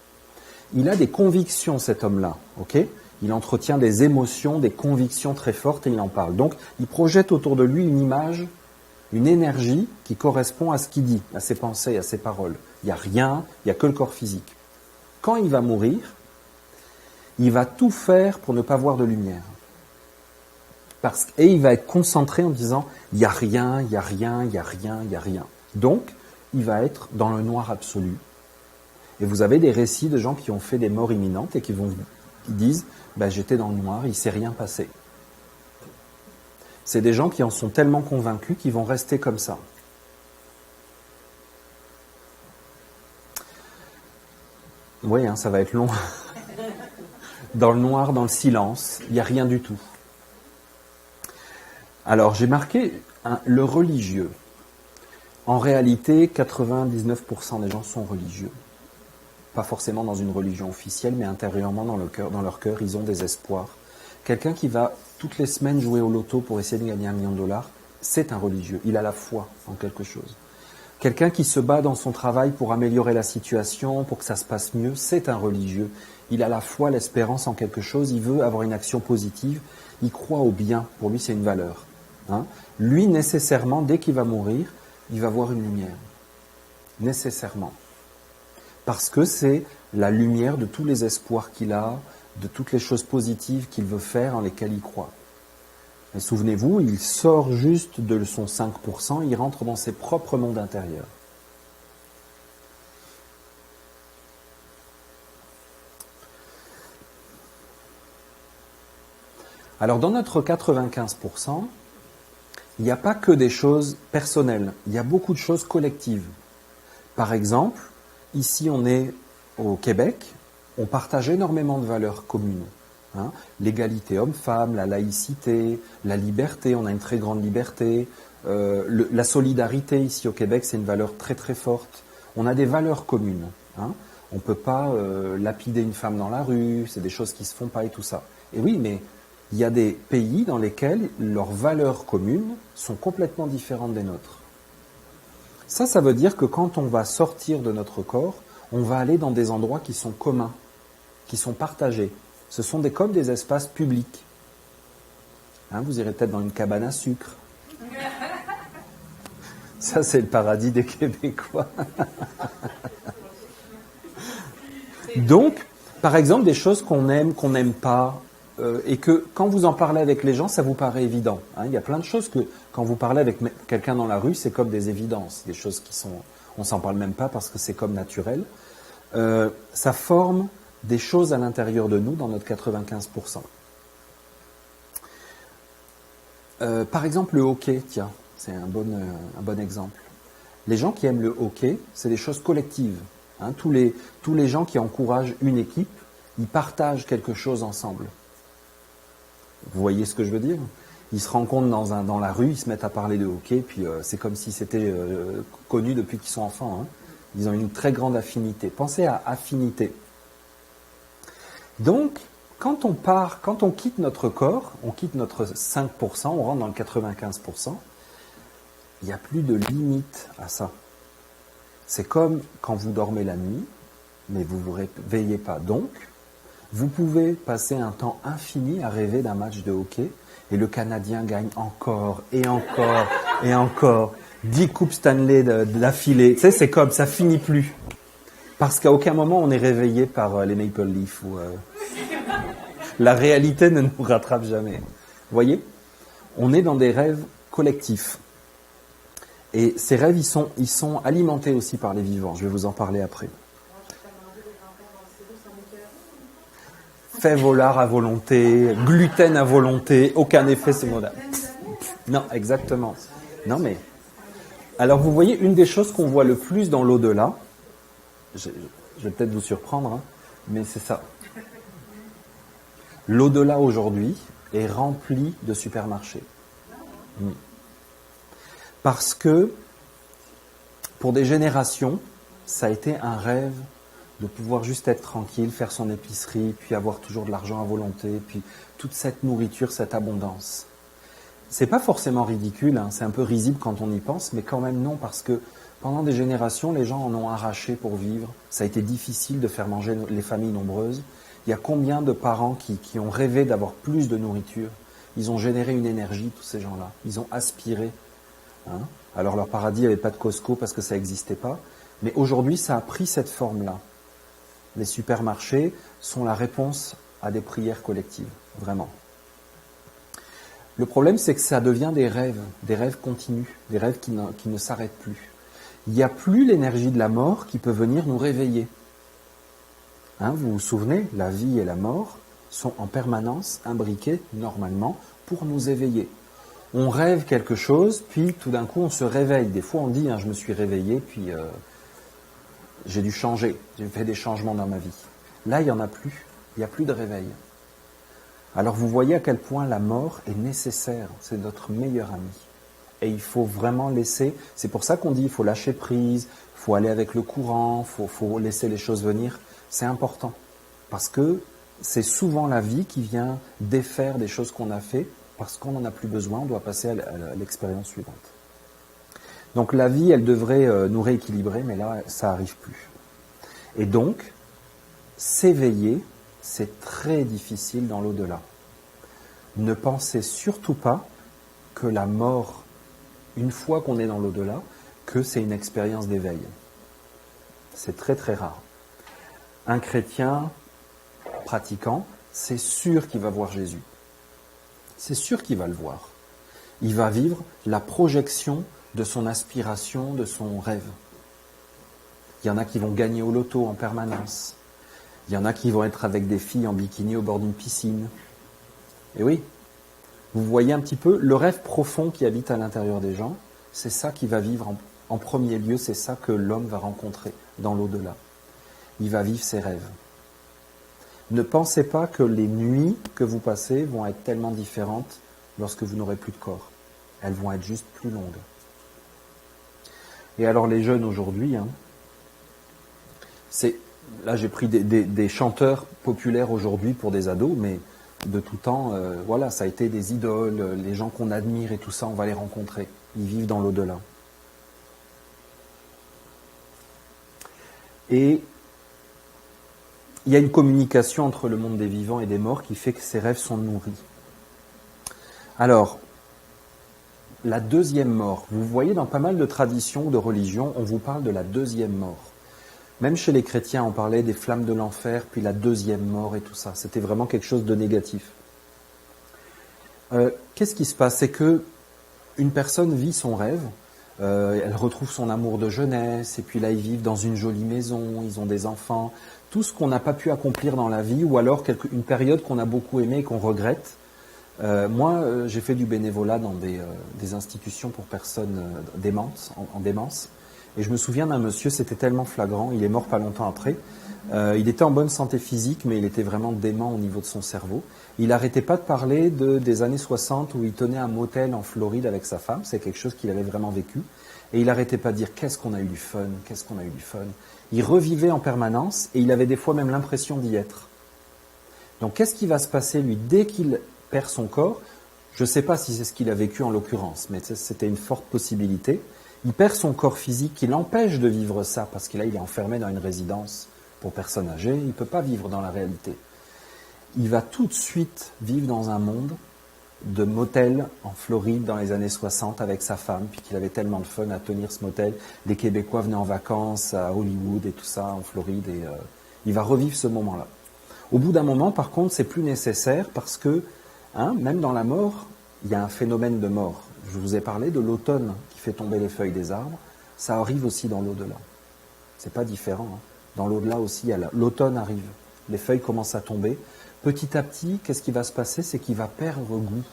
Speaker 1: Il a des convictions, cet homme-là, ok ? Il entretient des émotions, des convictions très fortes et il en parle. Donc, il projette autour de lui une image, une énergie qui correspond à ce qu'il dit, à ses pensées, à ses paroles. Il n'y a rien, il n'y a que le corps physique. Quand il va mourir, il va tout faire pour ne pas voir de lumière. Et il va être concentré en disant « il n'y a rien, il n'y a rien, il n'y a rien, il n'y a rien ». Donc, il va être dans le noir absolu. Et vous avez des récits de gens qui ont fait des morts imminentes et qui disent ben, « j'étais dans le noir, il ne s'est rien passé ». C'est des gens qui en sont tellement convaincus qu'ils vont rester comme ça. Oui, hein, ça va être long. Dans le noir, dans le silence, il n'y a rien du tout. Alors, j'ai marqué le religieux. En réalité, 99% des gens sont religieux. Pas forcément dans une religion officielle, mais intérieurement dans leur cœur, ils ont des espoirs. Quelqu'un qui va toutes les semaines jouer au loto pour essayer de gagner $1 million, c'est un religieux. Il a la foi en quelque chose. Quelqu'un qui se bat dans son travail pour améliorer la situation, pour que ça se passe mieux, c'est un religieux. Il a la foi, l'espérance en quelque chose, il veut avoir une action positive, il croit au bien, pour lui c'est une valeur. Hein. Lui, nécessairement, dès qu'il va mourir, il va voir une lumière. Nécessairement. Parce que c'est la lumière de tous les espoirs qu'il a, de toutes les choses positives qu'il veut faire, en lesquelles il croit. Et souvenez-vous, il sort juste de son 5%, il rentre dans ses propres mondes intérieurs. Alors dans notre 95%, il n'y a pas que des choses personnelles, il y a beaucoup de choses collectives. Par exemple, ici on est au Québec, on partage énormément de valeurs communes. Hein, l'égalité homme-femme, la laïcité, la liberté, on a une très grande liberté. La solidarité ici au Québec, c'est une valeur très très forte. On a des valeurs communes. Hein. On ne peut pas lapider une femme dans la rue, c'est des choses qui ne se font pas et tout ça. Et oui, mais il y a des pays dans lesquels leurs valeurs communes sont complètement différentes des nôtres. Ça veut dire que quand on va sortir de notre corps, on va aller dans des endroits qui sont communs, qui sont partagés. Ce sont comme des espaces publics. Hein, vous irez peut-être dans une cabane à sucre. Ça, c'est le paradis des Québécois. Donc, par exemple, des choses qu'on aime, qu'on n'aime pas, et que quand vous en parlez avec les gens, ça vous paraît évident. Hein, il y a plein de choses que, quand vous parlez avec quelqu'un dans la rue, c'est comme des évidences, des choses qui sont... On s'en parle même pas parce que c'est comme naturel. Ça forme des choses à l'intérieur de nous, dans notre 95%. Par exemple, le hockey, tiens, c'est un bon exemple. Les gens qui aiment le hockey, c'est des choses collectives. Hein, tous les gens qui encouragent une équipe, ils partagent quelque chose ensemble. Vous voyez ce que je veux dire ? Ils se rencontrent dans la rue, ils se mettent à parler de hockey, puis c'est comme si c'était connu depuis qu'ils sont enfants. Hein. Ils ont une très grande affinité. Pensez à affinité. Donc, quand on quitte notre corps, on quitte notre 5%, on rentre dans le 95%, il n'y a plus de limite à ça. C'est comme quand vous dormez la nuit, mais vous ne vous réveillez pas. Donc, vous pouvez passer un temps infini à rêver d'un match de hockey, et le Canadien gagne encore, et encore, et encore. 10 coupes Stanley d'affilée. Tu sais, c'est comme, ça finit plus. Parce qu'à aucun moment on est réveillé par les Maple Leafs ou la réalité ne nous rattrape jamais. Vous voyez ? On est dans des rêves collectifs. Et ces rêves, ils sont alimentés aussi par les vivants. Je vais vous en parler après. Fèves au lard à volonté, gluten à volonté, aucun effet secondaire. Non, exactement. Non mais... Alors vous voyez, une des choses qu'on voit le plus dans l'au-delà, je vais peut-être vous surprendre, hein, mais c'est ça. L'au-delà aujourd'hui est rempli de supermarchés. Parce que, pour des générations, ça a été un rêve de pouvoir juste être tranquille, faire son épicerie, puis avoir toujours de l'argent à volonté, puis toute cette nourriture, cette abondance. C'est pas forcément ridicule, hein, c'est un peu risible quand on y pense, mais quand même non, parce que pendant des générations, les gens en ont arraché pour vivre. Ça a été difficile de faire manger les familles nombreuses. Il y a combien de parents qui ont rêvé d'avoir plus de nourriture? Ils ont généré une énergie, tous ces gens-là. Ils ont aspiré. Hein. Alors leur paradis n'avait pas de Costco parce que ça n'existait pas. Mais aujourd'hui, ça a pris cette forme-là. Les supermarchés sont la réponse à des prières collectives, vraiment. Le problème, c'est que ça devient des rêves continus, des rêves qui ne s'arrêtent plus. Il n'y a plus l'énergie de la mort qui peut venir nous réveiller. Hein, vous vous souvenez, la vie et la mort sont en permanence imbriquées, normalement, pour nous éveiller. On rêve quelque chose, puis tout d'un coup on se réveille. Des fois on dit, je me suis réveillé, puis j'ai dû changer, j'ai fait des changements dans ma vie. Là, il n'y en a plus, il n'y a plus de réveil. Alors vous voyez à quel point la mort est nécessaire, c'est notre meilleur ami. Et il faut vraiment laisser, c'est pour ça qu'on dit il faut lâcher prise, il faut aller avec le courant, il faut laisser les choses venir. C'est important, parce que c'est souvent la vie qui vient défaire des choses qu'on a fait, parce qu'on n'en a plus besoin, on doit passer à l'expérience suivante. Donc la vie, elle devrait nous rééquilibrer, mais là, ça n'arrive plus. Et donc, s'éveiller, c'est très difficile dans l'au-delà. Ne pensez surtout pas que la mort, une fois qu'on est dans l'au-delà, que c'est une expérience d'éveil. C'est très très rare. Un chrétien pratiquant, c'est sûr qu'il va voir Jésus. C'est sûr qu'il va le voir. Il va vivre la projection de son aspiration, de son rêve. Il y en a qui vont gagner au loto en permanence. Il y en a qui vont être avec des filles en bikini au bord d'une piscine. Et oui, vous voyez un petit peu le rêve profond qui habite à l'intérieur des gens, c'est ça qui va vivre en premier lieu, c'est ça que l'homme va rencontrer dans l'au-delà. Il va vivre ses rêves. Ne pensez pas que les nuits que vous passez vont être tellement différentes lorsque vous n'aurez plus de corps. Elles vont être juste plus longues. Et alors les jeunes aujourd'hui, là j'ai pris des chanteurs populaires aujourd'hui pour des ados, mais de tout temps, voilà, ça a été des idoles, les gens qu'on admire et tout ça, on va les rencontrer. Ils vivent dans l'au-delà. Et il y a une communication entre le monde des vivants et des morts qui fait que ces rêves sont nourris. Alors, la deuxième mort. Vous voyez, dans pas mal de traditions, de religions, on vous parle de la deuxième mort. Même chez les chrétiens, on parlait des flammes de l'enfer, puis la deuxième mort et tout ça. C'était vraiment quelque chose de négatif. Qu'est-ce qui se passe? C'est que une personne vit son rêve, elle retrouve son amour de jeunesse, et puis là, ils vivent dans une jolie maison, ils ont des enfants, tout ce qu'on n'a pas pu accomplir dans la vie, ou alors une période qu'on a beaucoup aimée et qu'on regrette. Moi, j'ai fait du bénévolat dans des institutions pour personnes démentes, en démence. Et je me souviens d'un monsieur, c'était tellement flagrant, il est mort pas longtemps après. Il était en bonne santé physique, mais il était vraiment dément au niveau de son cerveau. Il n'arrêtait pas de parler des années 60 où il tenait un motel en Floride avec sa femme, c'est quelque chose qu'il avait vraiment vécu. Et il n'arrêtait pas de dire « qu'est-ce qu'on a eu du fun, qu'est-ce qu'on a eu du fun ». Il revivait en permanence et il avait des fois même l'impression d'y être. Donc qu'est-ce qui va se passer lui dès qu'il perd son corps? Je ne sais pas si c'est ce qu'il a vécu en l'occurrence, mais c'était une forte possibilité. Il perd son corps physique qui l'empêche de vivre ça, parce que là, il est enfermé dans une résidence pour personnes âgées, il ne peut pas vivre dans la réalité. Il va tout de suite vivre dans un monde de motel en Floride dans les années 60 avec sa femme, puis qu'il avait tellement de fun à tenir ce motel. Des Québécois venaient en vacances à Hollywood et tout ça, en Floride, et il va revivre ce moment-là. Au bout d'un moment, par contre, c'est plus nécessaire parce que, même dans la mort, il y a un phénomène de mort. Je vous ai parlé de l'automne qui fait tomber les feuilles des arbres. Ça arrive aussi dans l'au-delà. C'est pas différent. Dans l'au-delà aussi, l'automne arrive. Les feuilles commencent à tomber. Petit à petit, qu'est-ce qui va se passer? C'est qu'il va perdre goût.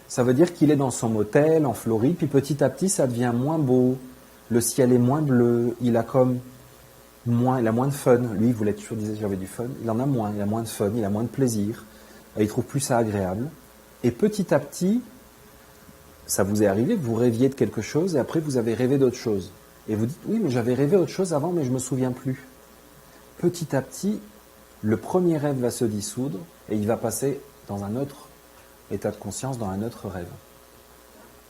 Speaker 1: Ça veut dire qu'il est dans son motel en Floride, puis petit à petit, ça devient moins beau. Le ciel est moins bleu. Il a moins de fun. Lui, il voulait toujours dire j'avais du fun. Il en a moins. Il a moins de fun. Il a moins de plaisir. Il trouve plus ça agréable. Et petit à petit, ça vous est arrivé, vous rêviez de quelque chose et après vous avez rêvé d'autre chose. Et vous dites, oui, mais j'avais rêvé autre chose avant, mais je ne me souviens plus. petit à petit, le premier rêve va se dissoudre et il va passer dans un autre état de conscience, dans un autre rêve.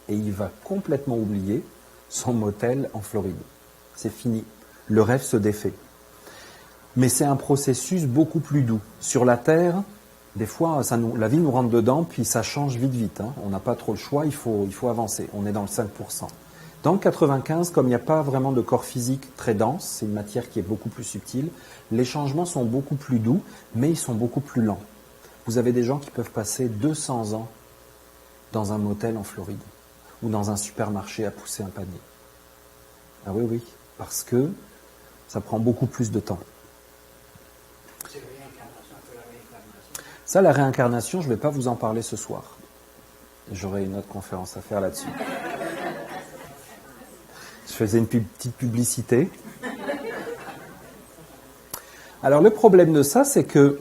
Speaker 1: Et il va complètement oublier son motel en Floride. C'est fini. Le rêve se défait. Mais c'est un processus beaucoup plus doux. Sur la Terre, des fois, la vie nous rentre dedans, puis ça change vite. Hein. On n'a pas trop le choix, il faut avancer. On est dans le 5%. Dans le 95, comme il n'y a pas vraiment de corps physique très dense, c'est une matière qui est beaucoup plus subtile, les changements sont beaucoup plus doux, mais ils sont beaucoup plus lents. Vous avez des gens qui peuvent passer 200 ans dans un motel en Floride, ou dans un supermarché à pousser un panier. Ah oui, parce que ça prend beaucoup plus de temps. Ça, la réincarnation, je ne vais pas vous en parler ce soir. J'aurai une autre conférence à faire là-dessus. Je faisais une petite publicité. Alors le problème de ça, c'est que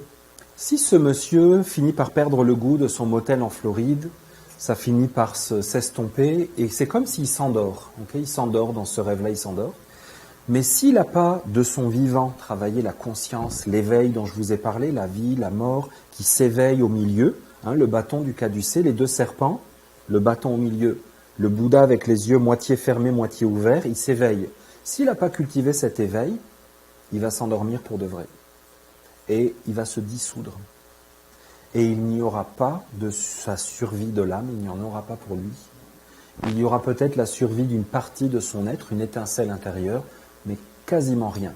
Speaker 1: si ce monsieur finit par perdre le goût de son motel en Floride, ça finit par s'estomper et c'est comme s'il s'endort. Okay, il s'endort dans ce rêve-là, il s'endort. Mais s'il n'a pas de son vivant travaillé la conscience, l'éveil dont je vous ai parlé, la vie, la mort, qui s'éveille au milieu, hein, le bâton du caducée, les deux serpents, le bâton au milieu, le Bouddha avec les yeux moitié fermés, moitié ouverts, il s'éveille. S'il n'a pas cultivé cet éveil, il va s'endormir pour de vrai. Et il va se dissoudre. Et il n'y aura pas de sa survie de l'âme, il n'y en aura pas pour lui. Il y aura peut-être la survie d'une partie de son être, une étincelle intérieure, mais quasiment rien.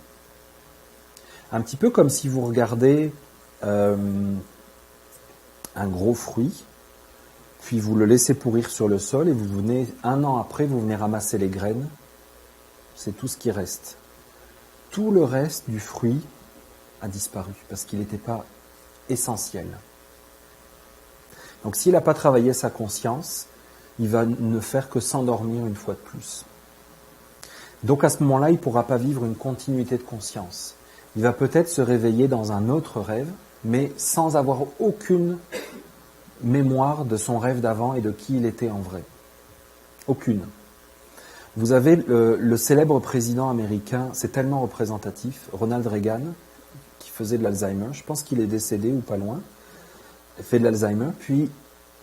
Speaker 1: Un petit peu comme si vous regardez un gros fruit, puis vous le laissez pourrir sur le sol et vous venez, un an après, vous venez ramasser les graines. C'est tout ce qui reste. Tout le reste du fruit a disparu parce qu'il n'était pas essentiel. Donc s'il n'a pas travaillé sa conscience, il va ne faire que s'endormir une fois de plus. Donc à ce moment-là, il ne pourra pas vivre une continuité de conscience. Il va peut-être se réveiller dans un autre rêve, mais sans avoir aucune mémoire de son rêve d'avant et de qui il était en vrai. Aucune. Vous avez le célèbre président américain, c'est tellement représentatif, Ronald Reagan, qui faisait de l'Alzheimer. Je pense qu'il est décédé ou pas loin. Il fait de l'Alzheimer, puis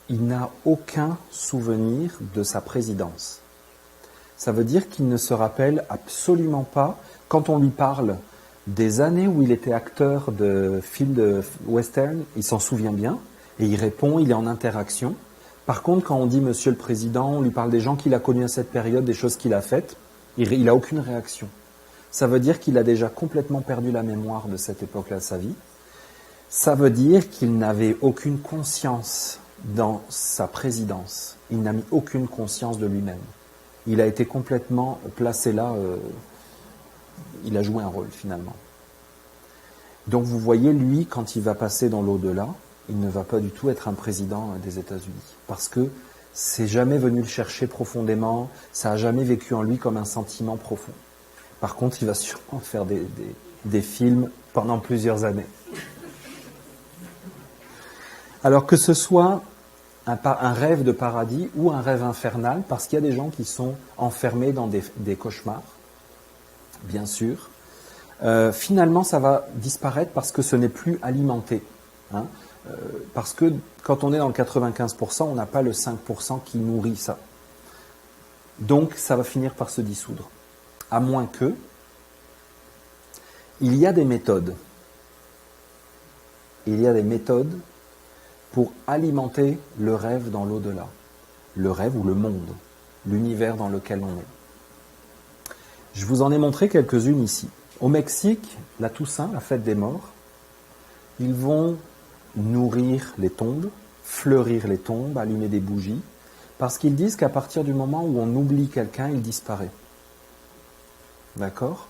Speaker 1: il n'a aucun souvenir de sa présidence. Ça veut dire qu'il ne se rappelle absolument pas, quand on lui parle des années où il était acteur de films de western, il s'en souvient bien, et il répond, il est en interaction. Par contre, quand on dit Monsieur le Président, on lui parle des gens qu'il a connus à cette période, des choses qu'il a faites, il n'a aucune réaction. Ça veut dire qu'il a déjà complètement perdu la mémoire de cette époque-là de sa vie. Ça veut dire qu'il n'avait aucune conscience dans sa présidence. Il n'a mis aucune conscience de lui-même. Il a été complètement placé là, il a joué un rôle finalement. Donc vous voyez, lui, quand il va passer dans l'au-delà, il ne va pas du tout être un président des États-Unis. Parce que c'est jamais venu le chercher profondément, ça n'a jamais vécu en lui comme un sentiment profond. Par contre, il va sûrement faire des films pendant plusieurs années. Alors que ce soit un rêve de paradis ou un rêve infernal, parce qu'il y a des gens qui sont enfermés dans des cauchemars, bien sûr. Finalement, ça va disparaître parce que ce n'est plus alimenté. Hein. Parce que quand on est dans le 95%, on n'a pas le 5% qui nourrit ça. Donc, ça va finir par se dissoudre. À moins que, il y a des méthodes. Il y a des méthodes pour alimenter le rêve dans l'au-delà. Le rêve ou le monde, l'univers dans lequel on est. Je vous en ai montré quelques-unes ici. Au Mexique, la Toussaint, la fête des morts, ils vont nourrir les tombes, fleurir les tombes, allumer des bougies, parce qu'ils disent qu'à partir du moment où on oublie quelqu'un, il disparaît. D'accord ?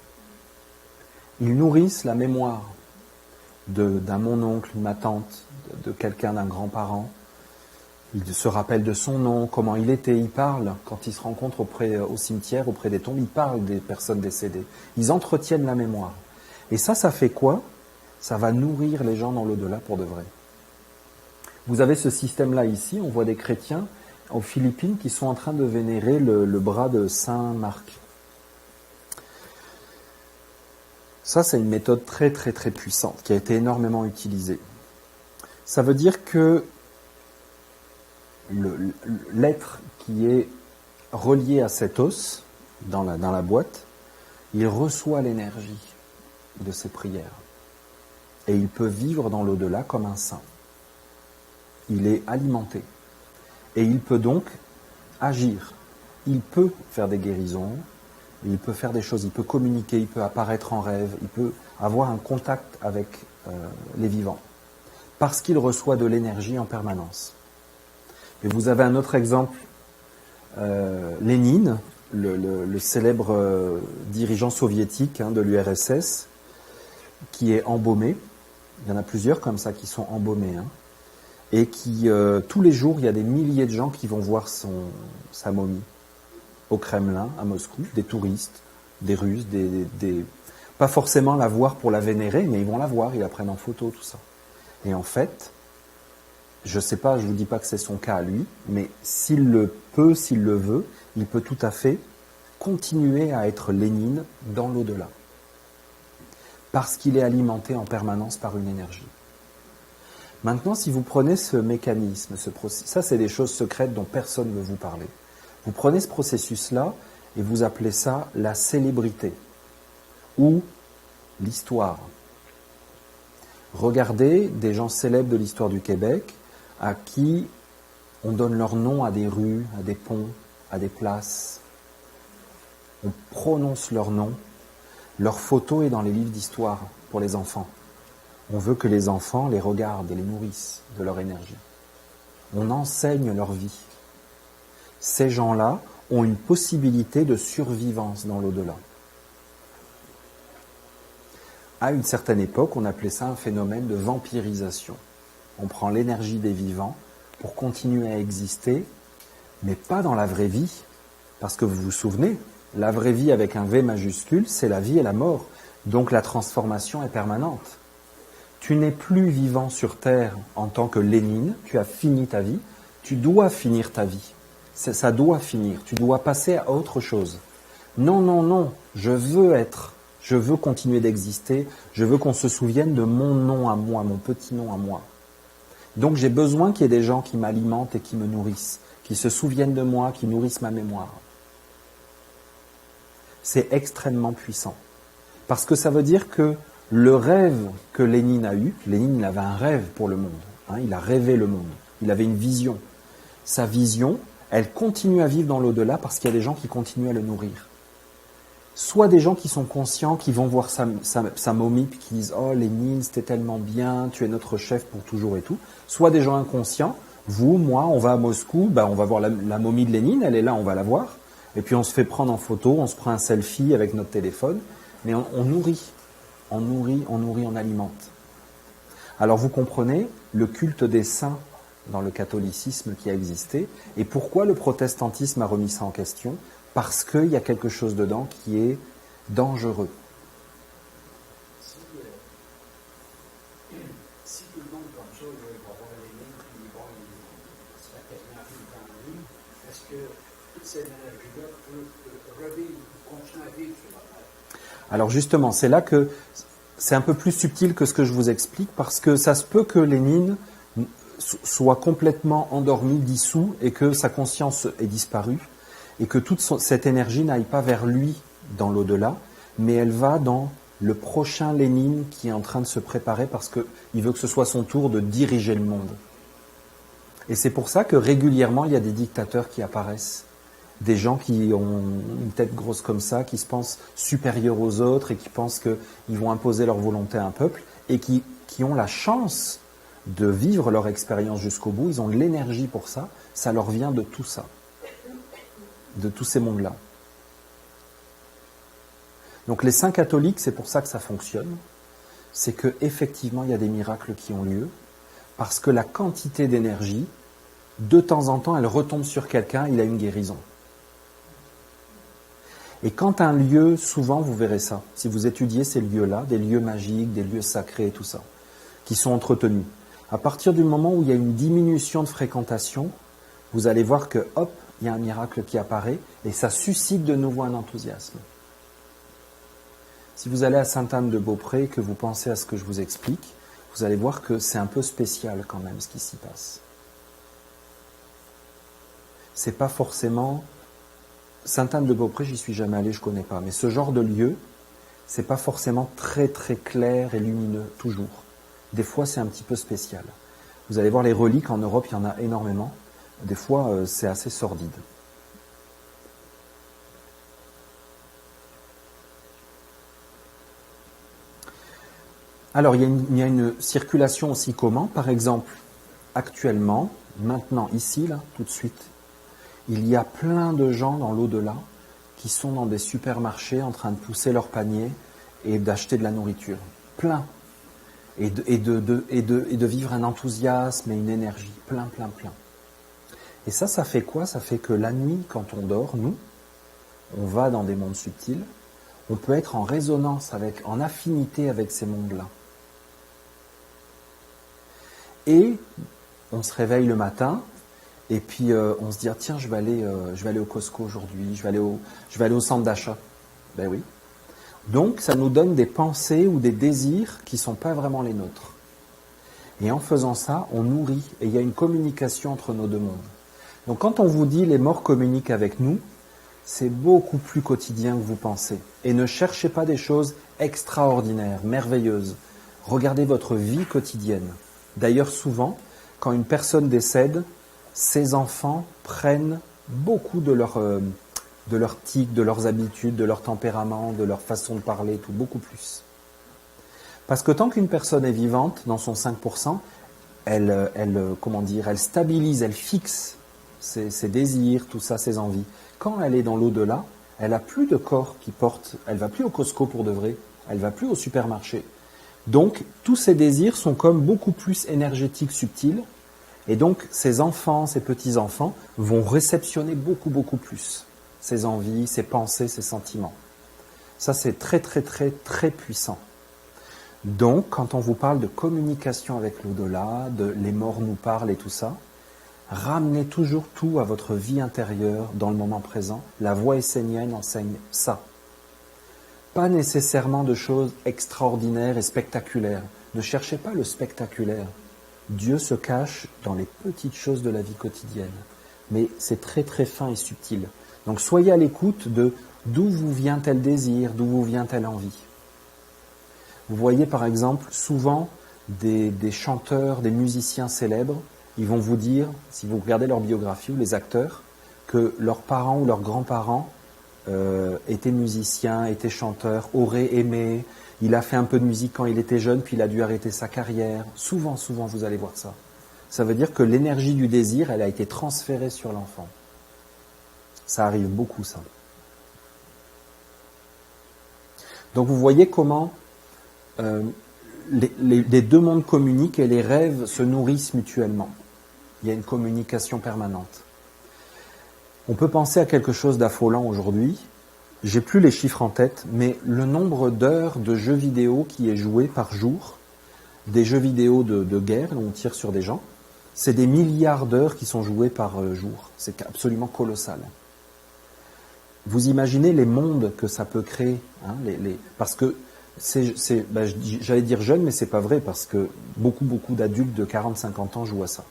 Speaker 1: Ils nourrissent la mémoire d'un mon-oncle, ma tante, de quelqu'un, d'un grand-parent. Il se rappelle de son nom, comment il était, il parle. Quand ils se rencontrent au cimetière, auprès des tombes, ils parlent des personnes décédées. Ils entretiennent la mémoire. Et ça fait quoi ? Ça va nourrir les gens dans l'au-delà pour de vrai. Vous avez ce système-là ici, on voit des chrétiens aux Philippines qui sont en train de vénérer le bras de Saint Marc. Ça, c'est une méthode très très très puissante qui a été énormément utilisée. Ça veut dire que l'être qui est relié à cet os dans la boîte, il reçoit l'énergie de ses prières. Et il peut vivre dans l'au-delà comme un saint. Il est alimenté. Et il peut donc agir. Il peut faire des guérisons, il peut faire des choses, il peut communiquer, il peut apparaître en rêve, il peut avoir un contact avec les vivants. Parce qu'il reçoit de l'énergie en permanence. Et vous avez un autre exemple, Lénine, le célèbre dirigeant soviétique de l'URSS, qui est embaumé. Il y en a plusieurs comme ça qui sont embaumés. Et qui, tous les jours, il y a des milliers de gens qui vont voir sa momie au Kremlin, à Moscou, des touristes, des Russes, pas forcément la voir pour la vénérer, mais ils vont la voir, ils la prennent en photo, tout ça. Et en fait, je ne sais pas, je ne vous dis pas que c'est son cas à lui, mais s'il le peut, s'il le veut, il peut tout à fait continuer à être Lénine dans l'au-delà. Parce qu'il est alimenté en permanence par une énergie. Maintenant, si vous prenez ce mécanisme, ce processus, ça c'est des choses secrètes dont personne ne veut vous parler. Vous prenez ce processus-là et vous appelez ça la célébrité ou l'histoire. Regardez des gens célèbres de l'histoire du Québec à qui on donne leur nom à des rues, à des ponts, à des places. On prononce leur nom. Leur photo est dans les livres d'histoire pour les enfants. On veut que les enfants les regardent et les nourrissent de leur énergie. On enseigne leur vie. Ces gens-là ont une possibilité de survivance dans l'au-delà. À une certaine époque, on appelait ça un phénomène de vampirisation. On prend l'énergie des vivants pour continuer à exister, mais pas dans la vraie vie. Parce que vous vous souvenez, la vraie vie avec un V majuscule, c'est la vie et la mort. Donc la transformation est permanente. Tu n'es plus vivant sur Terre en tant que Lénine, tu as fini ta vie, tu dois finir ta vie. Ça doit finir, tu dois passer à autre chose. Non, non, non, je veux continuer d'exister, je veux qu'on se souvienne de mon nom à moi, mon petit nom à moi. Donc j'ai besoin qu'il y ait des gens qui m'alimentent et qui me nourrissent, qui se souviennent de moi, qui nourrissent ma mémoire. C'est extrêmement puissant. Parce que ça veut dire que le rêve que Lénine a eu, Lénine il avait un rêve pour le monde, il a rêvé le monde, il avait une vision. Sa vision, elle continue à vivre dans l'au-delà parce qu'il y a des gens qui continuent à le nourrir. Soit des gens qui sont conscients, qui vont voir sa momie, puis qui disent « Oh Lénine, c'était tellement bien, tu es notre chef pour toujours et tout ». Soit des gens inconscients, vous, moi, on va à Moscou, on va voir la momie de Lénine, elle est là, on va la voir. Et puis on se fait prendre en photo, on se prend un selfie avec notre téléphone, mais on nourrit. On nourrit, on alimente. Alors vous comprenez le culte des saints dans le catholicisme qui a existé, et pourquoi le protestantisme a remis ça en question? Parce qu'il y a quelque chose dedans qui est dangereux.
Speaker 2: Si tout le monde comme ça, il va voir les lignes, puis bon, il se fait quasiment tout le temps en ligne, est-ce que toute cette énergie-là peut revivre, continuer à vivre sur la Terre?
Speaker 1: Alors justement, c'est là que c'est un peu plus subtil que ce que je vous explique, parce que ça se peut que Lénine soit complètement endormi, dissous, et que sa conscience ait disparu, et que toute cette énergie n'aille pas vers lui dans l'au-delà, mais elle va dans le prochain Lénine qui est en train de se préparer parce qu'il veut que ce soit son tour de diriger le monde. Et c'est pour ça que régulièrement, il y a des dictateurs qui apparaissent. Des gens qui ont une tête grosse comme ça, qui se pensent supérieurs aux autres et qui pensent qu'ils vont imposer leur volonté à un peuple et qui ont la chance de vivre leur expérience jusqu'au bout. Ils ont de l'énergie pour ça. Ça leur vient de tout ça, de tous ces mondes-là. Donc les saints catholiques, c'est pour ça que ça fonctionne. C'est qu'effectivement, il y a des miracles qui ont lieu parce que la quantité d'énergie, de temps en temps, elle retombe sur quelqu'un, il a une guérison. Et quand un lieu, souvent vous verrez ça, si vous étudiez ces lieux-là, des lieux magiques, des lieux sacrés et tout ça, qui sont entretenus, à partir du moment où il y a une diminution de fréquentation, vous allez voir que, hop, il y a un miracle qui apparaît et ça suscite de nouveau un enthousiasme. Si vous allez à Sainte-Anne-de-Beaupré et que vous pensez à ce que je vous explique, vous allez voir que c'est un peu spécial quand même ce qui s'y passe. C'est pas forcément... Sainte-Anne-de-Beaupré, j'y suis jamais allé, je connais pas. Mais ce genre de lieu, c'est pas forcément très très clair et lumineux, toujours. Des fois, c'est un petit peu spécial. Vous allez voir les reliques, en Europe, il y en a énormément. Des fois, c'est assez sordide. Alors, il y a une circulation aussi comment? Par exemple, actuellement, maintenant, ici, là, tout de suite, il y a plein de gens dans l'au-delà qui sont dans des supermarchés en train de pousser leur panier et d'acheter de la nourriture. Plein. Et de vivre un enthousiasme et une énergie. Plein, plein, plein. Et ça fait quoi? Ça fait que la nuit, quand on dort, nous, on va dans des mondes subtils, on peut être en résonance en affinité avec ces mondes-là. Et on se réveille le matin, et puis on se dit, ah, tiens, je vais aller au Costco aujourd'hui, je vais aller au centre d'achat. Ben oui. Donc, ça nous donne des pensées ou des désirs qui ne sont pas vraiment les nôtres. Et en faisant ça, on nourrit, et il y a une communication entre nos deux mondes. Donc, quand on vous dit, les morts communiquent avec nous, c'est beaucoup plus quotidien que vous pensez. Et ne cherchez pas des choses extraordinaires, merveilleuses. Regardez votre vie quotidienne. D'ailleurs, souvent, quand une personne décède, ses enfants prennent beaucoup de leurs tics, de leurs habitudes, de leur tempérament, de leur façon de parler, tout, beaucoup plus. Parce que tant qu'une personne est vivante, dans son 5%, elle stabilise, elle fixe ses désirs, tout ça, ses envies. Quand elle est dans l'au-delà, elle n'a plus de corps qui porte, elle ne va plus au Costco pour de vrai, elle ne va plus au supermarché. Donc, tous ces désirs sont comme beaucoup plus énergétiques, subtils, et donc ces enfants, ces petits-enfants vont réceptionner beaucoup, beaucoup plus ces envies, ces pensées, ces sentiments. Ça, c'est très, très, très, très puissant. Donc, quand on vous parle de communication avec l'au-delà, de les morts nous parlent et tout ça, ramenez toujours tout à votre vie intérieure, dans le moment présent. La voix essénienne enseigne ça. Pas nécessairement de choses extraordinaires et spectaculaires. Ne cherchez pas le spectaculaire. Dieu se cache dans les petites choses de la vie quotidienne. Mais c'est très très fin et subtil. Donc soyez à l'écoute de d'où vous vient tel désir, d'où vous vient telle envie. Vous voyez par exemple souvent des chanteurs, des musiciens célèbres, ils vont vous dire, si vous regardez leur biographie ou les acteurs, que leurs parents ou leurs grands-parents étaient musiciens, étaient chanteurs, auraient aimé, il a fait un peu de musique quand il était jeune, puis il a dû arrêter sa carrière. Souvent, vous allez voir ça. Ça veut dire que l'énergie du désir, elle a été transférée sur l'enfant. Ça arrive beaucoup, ça. Donc vous voyez comment les deux mondes communiquent et les rêves se nourrissent mutuellement. Il y a une communication permanente. On peut penser à quelque chose d'affolant aujourd'hui. J'ai plus les chiffres en tête, mais le nombre d'heures de jeux vidéo qui est joué par jour, des jeux vidéo de guerre, où on tire sur des gens, c'est des milliards d'heures qui sont jouées par jour. C'est absolument colossal. Vous imaginez les mondes que ça peut créer, hein, parce que j'allais dire jeune, mais c'est pas vrai, parce que beaucoup d'adultes de 40-50 ans jouent à ça.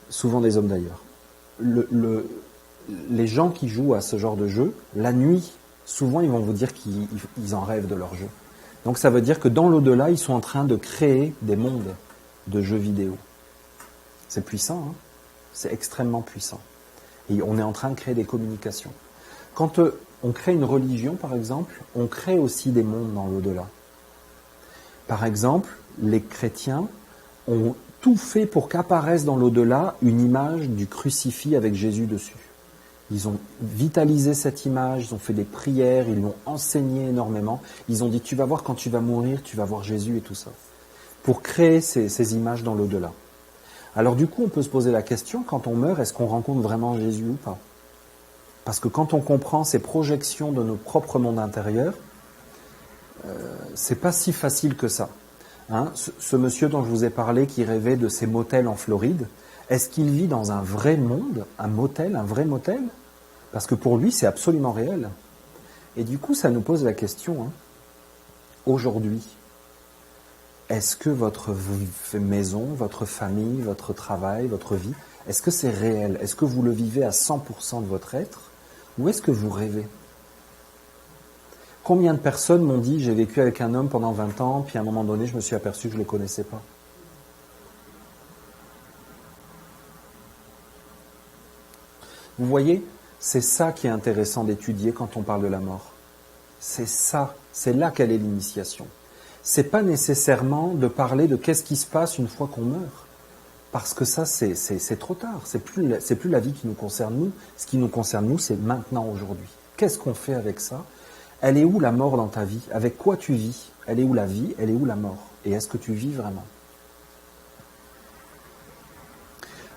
Speaker 1: Souvent des hommes d'ailleurs. Les gens qui jouent à ce genre de jeu, la nuit, souvent ils vont vous dire qu'ils en rêvent de leur jeu. Donc ça veut dire que dans l'au-delà, ils sont en train de créer des mondes de jeux vidéo. C'est puissant, hein? C'est extrêmement puissant. Et on est en train de créer des communications. Quand on crée une religion, par exemple, on crée aussi des mondes dans l'au-delà. Par exemple, les chrétiens ont tout fait pour qu'apparaisse dans l'au-delà une image du crucifix avec Jésus dessus. Ils ont vitalisé cette image, ils ont fait des prières, ils l'ont enseigné énormément. Ils ont dit, tu vas voir quand tu vas mourir, tu vas voir Jésus et tout ça. Pour créer ces images dans l'au-delà. Alors du coup, on peut se poser la question, quand on meurt, est-ce qu'on rencontre vraiment Jésus ou pas? Parce que quand on comprend ces projections de nos propres mondes intérieurs, c'est pas si facile que ça. Hein, ce monsieur dont je vous ai parlé, qui rêvait de ces motels en Floride, est-ce qu'il vit dans un vrai monde, un motel, un vrai motel? Parce que pour lui, c'est absolument réel. Et du coup, ça nous pose la question, hein, aujourd'hui, est-ce que votre maison, votre famille, votre travail, votre vie, est-ce que c'est réel? Est-ce que vous le vivez à 100% de votre être? Ou est-ce que vous rêvez? Combien de personnes m'ont dit, j'ai vécu avec un homme pendant 20 ans, puis à un moment donné, je me suis aperçu que je ne le connaissais pas? Vous voyez, c'est ça qui est intéressant d'étudier quand on parle de la mort. C'est ça, c'est là qu'elle est l'initiation. C'est pas nécessairement de parler de qu'est-ce qui se passe une fois qu'on meurt. Parce que ça, c'est trop tard. C'est plus la vie qui nous concerne nous. Ce qui nous concerne nous, c'est maintenant, aujourd'hui. Qu'est-ce qu'on fait avec ça? Elle est où la mort dans ta vie? Avec quoi tu vis? Elle est où la vie? Elle est où la mort? Et est-ce que tu vis vraiment?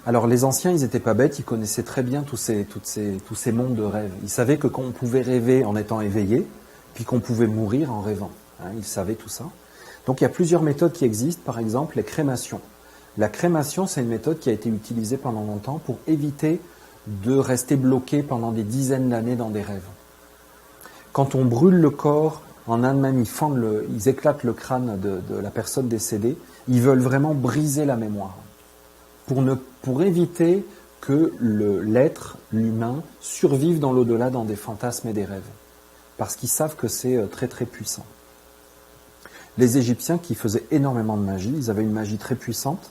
Speaker 1: Alors les anciens, ils n'étaient pas bêtes, ils connaissaient très bien tous ces mondes de rêves. Ils savaient que qu'on pouvait rêver en étant éveillé, puis qu'on pouvait mourir en rêvant. Ils savaient tout ça. Donc il y a plusieurs méthodes qui existent, par exemple les crémations. La crémation, c'est une méthode qui a été utilisée pendant longtemps pour éviter de rester bloqué pendant des dizaines d'années dans des rêves. Quand on brûle le corps, en un de même, ils éclatent le crâne de la personne décédée, ils veulent vraiment briser la mémoire. Pour éviter que l'être, l'humain, survive dans l'au-delà, dans des fantasmes et des rêves. Parce qu'ils savent que c'est très très puissant. Les Égyptiens qui faisaient énormément de magie, ils avaient une magie très puissante.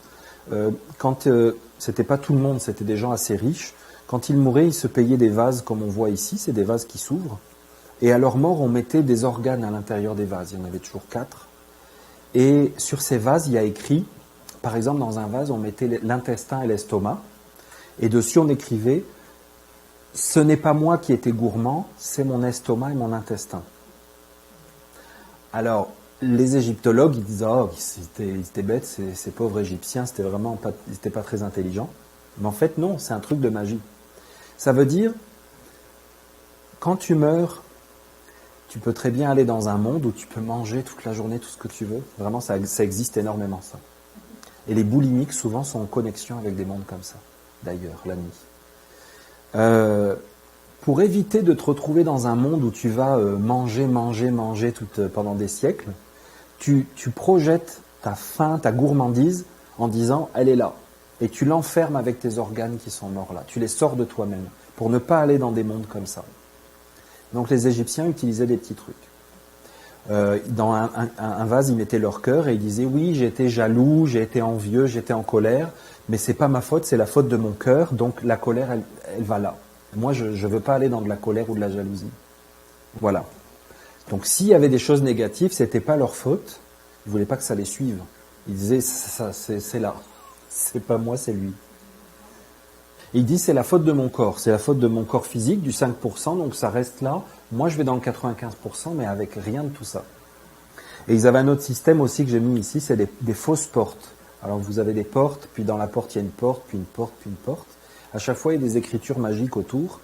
Speaker 1: C'était pas tout le monde, c'était des gens assez riches. Quand ils mouraient, ils se payaient des vases comme on voit ici, c'est des vases qui s'ouvrent. Et à leur mort, on mettait des organes à l'intérieur des vases. Il y en avait toujours 4. Et sur ces vases, il y a écrit, par exemple, dans un vase, on mettait l'intestin et l'estomac. Et dessus, on écrivait « Ce n'est pas moi qui étais gourmand, c'est mon estomac et mon intestin. » Alors, les égyptologues, ils disent « Oh, ils étaient bêtes, ces pauvres Égyptiens, ils n'étaient pas très intelligents. » Mais en fait, non, c'est un truc de magie. Ça veut dire, quand tu meurs, tu peux très bien aller dans un monde où tu peux manger toute la journée tout ce que tu veux. Vraiment, ça existe énormément, ça. Et les boulimiques, souvent, sont en connexion avec des mondes comme ça, d'ailleurs, la nuit. Pour éviter de te retrouver dans un monde où tu vas manger pendant des siècles, tu projettes ta faim, ta gourmandise, en disant, elle est là. Et tu l'enfermes avec tes organes qui sont morts là. Tu les sors de toi-même, pour ne pas aller dans des mondes comme ça. Donc les Égyptiens utilisaient des petits trucs. Dans un vase, ils mettaient leur cœur et ils disaient « Oui, j'ai été jaloux, j'ai été envieux, j'étais en colère, mais c'est pas ma faute, c'est la faute de mon cœur, donc la colère, elle va là. Moi, je ne veux pas aller dans de la colère ou de la jalousie. » Voilà. Donc s'il y avait des choses négatives, c'était pas leur faute, ils ne voulaient pas que ça les suive. Ils disaient « C'est là, c'est pas moi, c'est lui. » Et il dit, c'est la faute de mon corps, c'est la faute de mon corps physique, du 5%, donc ça reste là. Moi, je vais dans le 95%, mais avec rien de tout ça. Et ils avaient un autre système aussi que j'ai mis ici, c'est des fausses portes. Alors vous avez des portes, puis dans la porte, il y a une porte, puis une porte, puis une porte. À chaque fois, il y a des écritures magiques autour,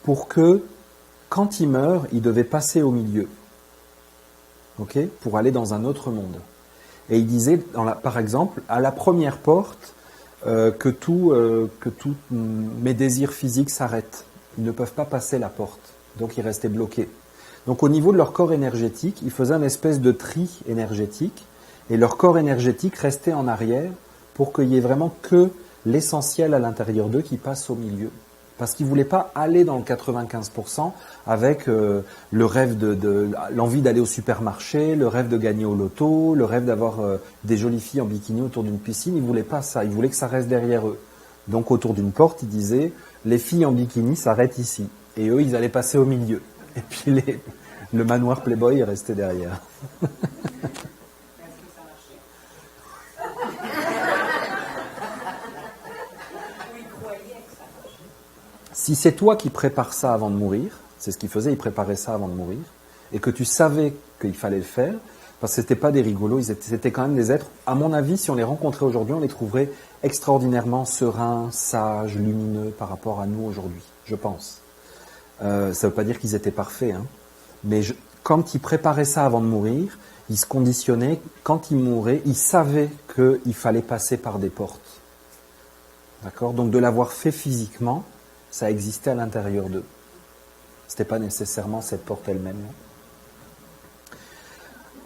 Speaker 1: pour que, quand il meurt, il devait passer au milieu. Okay, pour aller dans un autre monde. Et il disait, par exemple, à la première porte, que tous mes désirs physiques s'arrêtent. Ils ne peuvent pas passer la porte. Donc ils restaient bloqués. Donc au niveau de leur corps énergétique, ils faisaient une espèce de tri énergétique et leur corps énergétique restait en arrière pour qu'il y ait vraiment que l'essentiel à l'intérieur d'eux qui passe au milieu. Parce qu'ils ne voulaient pas aller dans le 95% avec le rêve l'envie d'aller au supermarché, le rêve de gagner au loto, le rêve d'avoir des jolies filles en bikini autour d'une piscine. Ils ne voulaient pas ça, ils voulaient que ça reste derrière eux. Donc autour d'une porte, ils disaient, les filles en bikini s'arrêtent ici. Et eux, ils allaient passer au milieu. Et puis le manoir Playboy est resté derrière. Si c'est toi qui prépares ça avant de mourir, c'est ce qu'ils faisaient, ils préparaient ça avant de mourir, et que tu savais qu'il fallait le faire, parce que ce n'étaient pas des rigolos, c'était quand même des êtres, à mon avis, si on les rencontrait aujourd'hui, on les trouverait extraordinairement sereins, sages, lumineux par rapport à nous aujourd'hui, je pense. Ça ne veut pas dire qu'ils étaient parfaits, hein, mais quand ils préparaient ça avant de mourir, ils se conditionnaient, quand ils mouraient, ils savaient qu'il fallait passer par des portes. D'accord ? Donc de l'avoir fait physiquement, ça existait à l'intérieur d'eux. Ce n'était pas nécessairement cette porte elle-même.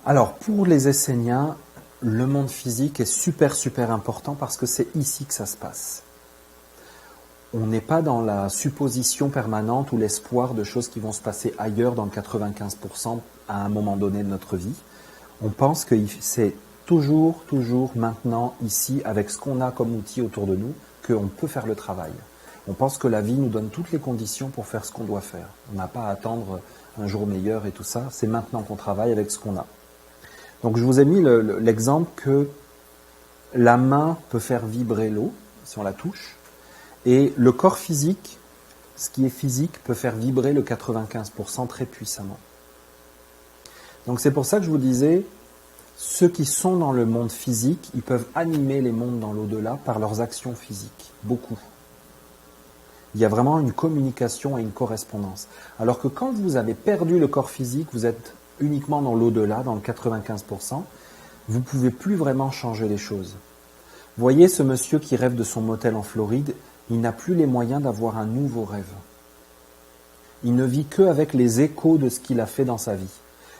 Speaker 1: Alors, pour les Esséniens, le monde physique est super, super important parce que c'est ici que ça se passe. On n'est pas dans la supposition permanente ou l'espoir de choses qui vont se passer ailleurs dans le 95% à un moment donné de notre vie. On pense que c'est toujours maintenant, ici, avec ce qu'on a comme outil autour de nous, qu'on peut faire le travail. On pense que la vie nous donne toutes les conditions pour faire ce qu'on doit faire. On n'a pas à attendre un jour meilleur et tout ça. C'est maintenant qu'on travaille avec ce qu'on a. Donc je vous ai mis l'exemple que la main peut faire vibrer l'eau, si on la touche, et le corps physique, ce qui est physique, peut faire vibrer le 95% très puissamment. Donc c'est pour ça que je vous disais, ceux qui sont dans le monde physique, ils peuvent animer les mondes dans l'au-delà par leurs actions physiques, beaucoup. Il y a vraiment une communication et une correspondance. Alors que quand vous avez perdu le corps physique, vous êtes uniquement dans l'au-delà, dans le 95%, vous ne pouvez plus vraiment changer les choses. Voyez ce monsieur qui rêve de son motel en Floride, il n'a plus les moyens d'avoir un nouveau rêve. Il ne vit qu'avec les échos de ce qu'il a fait dans sa vie.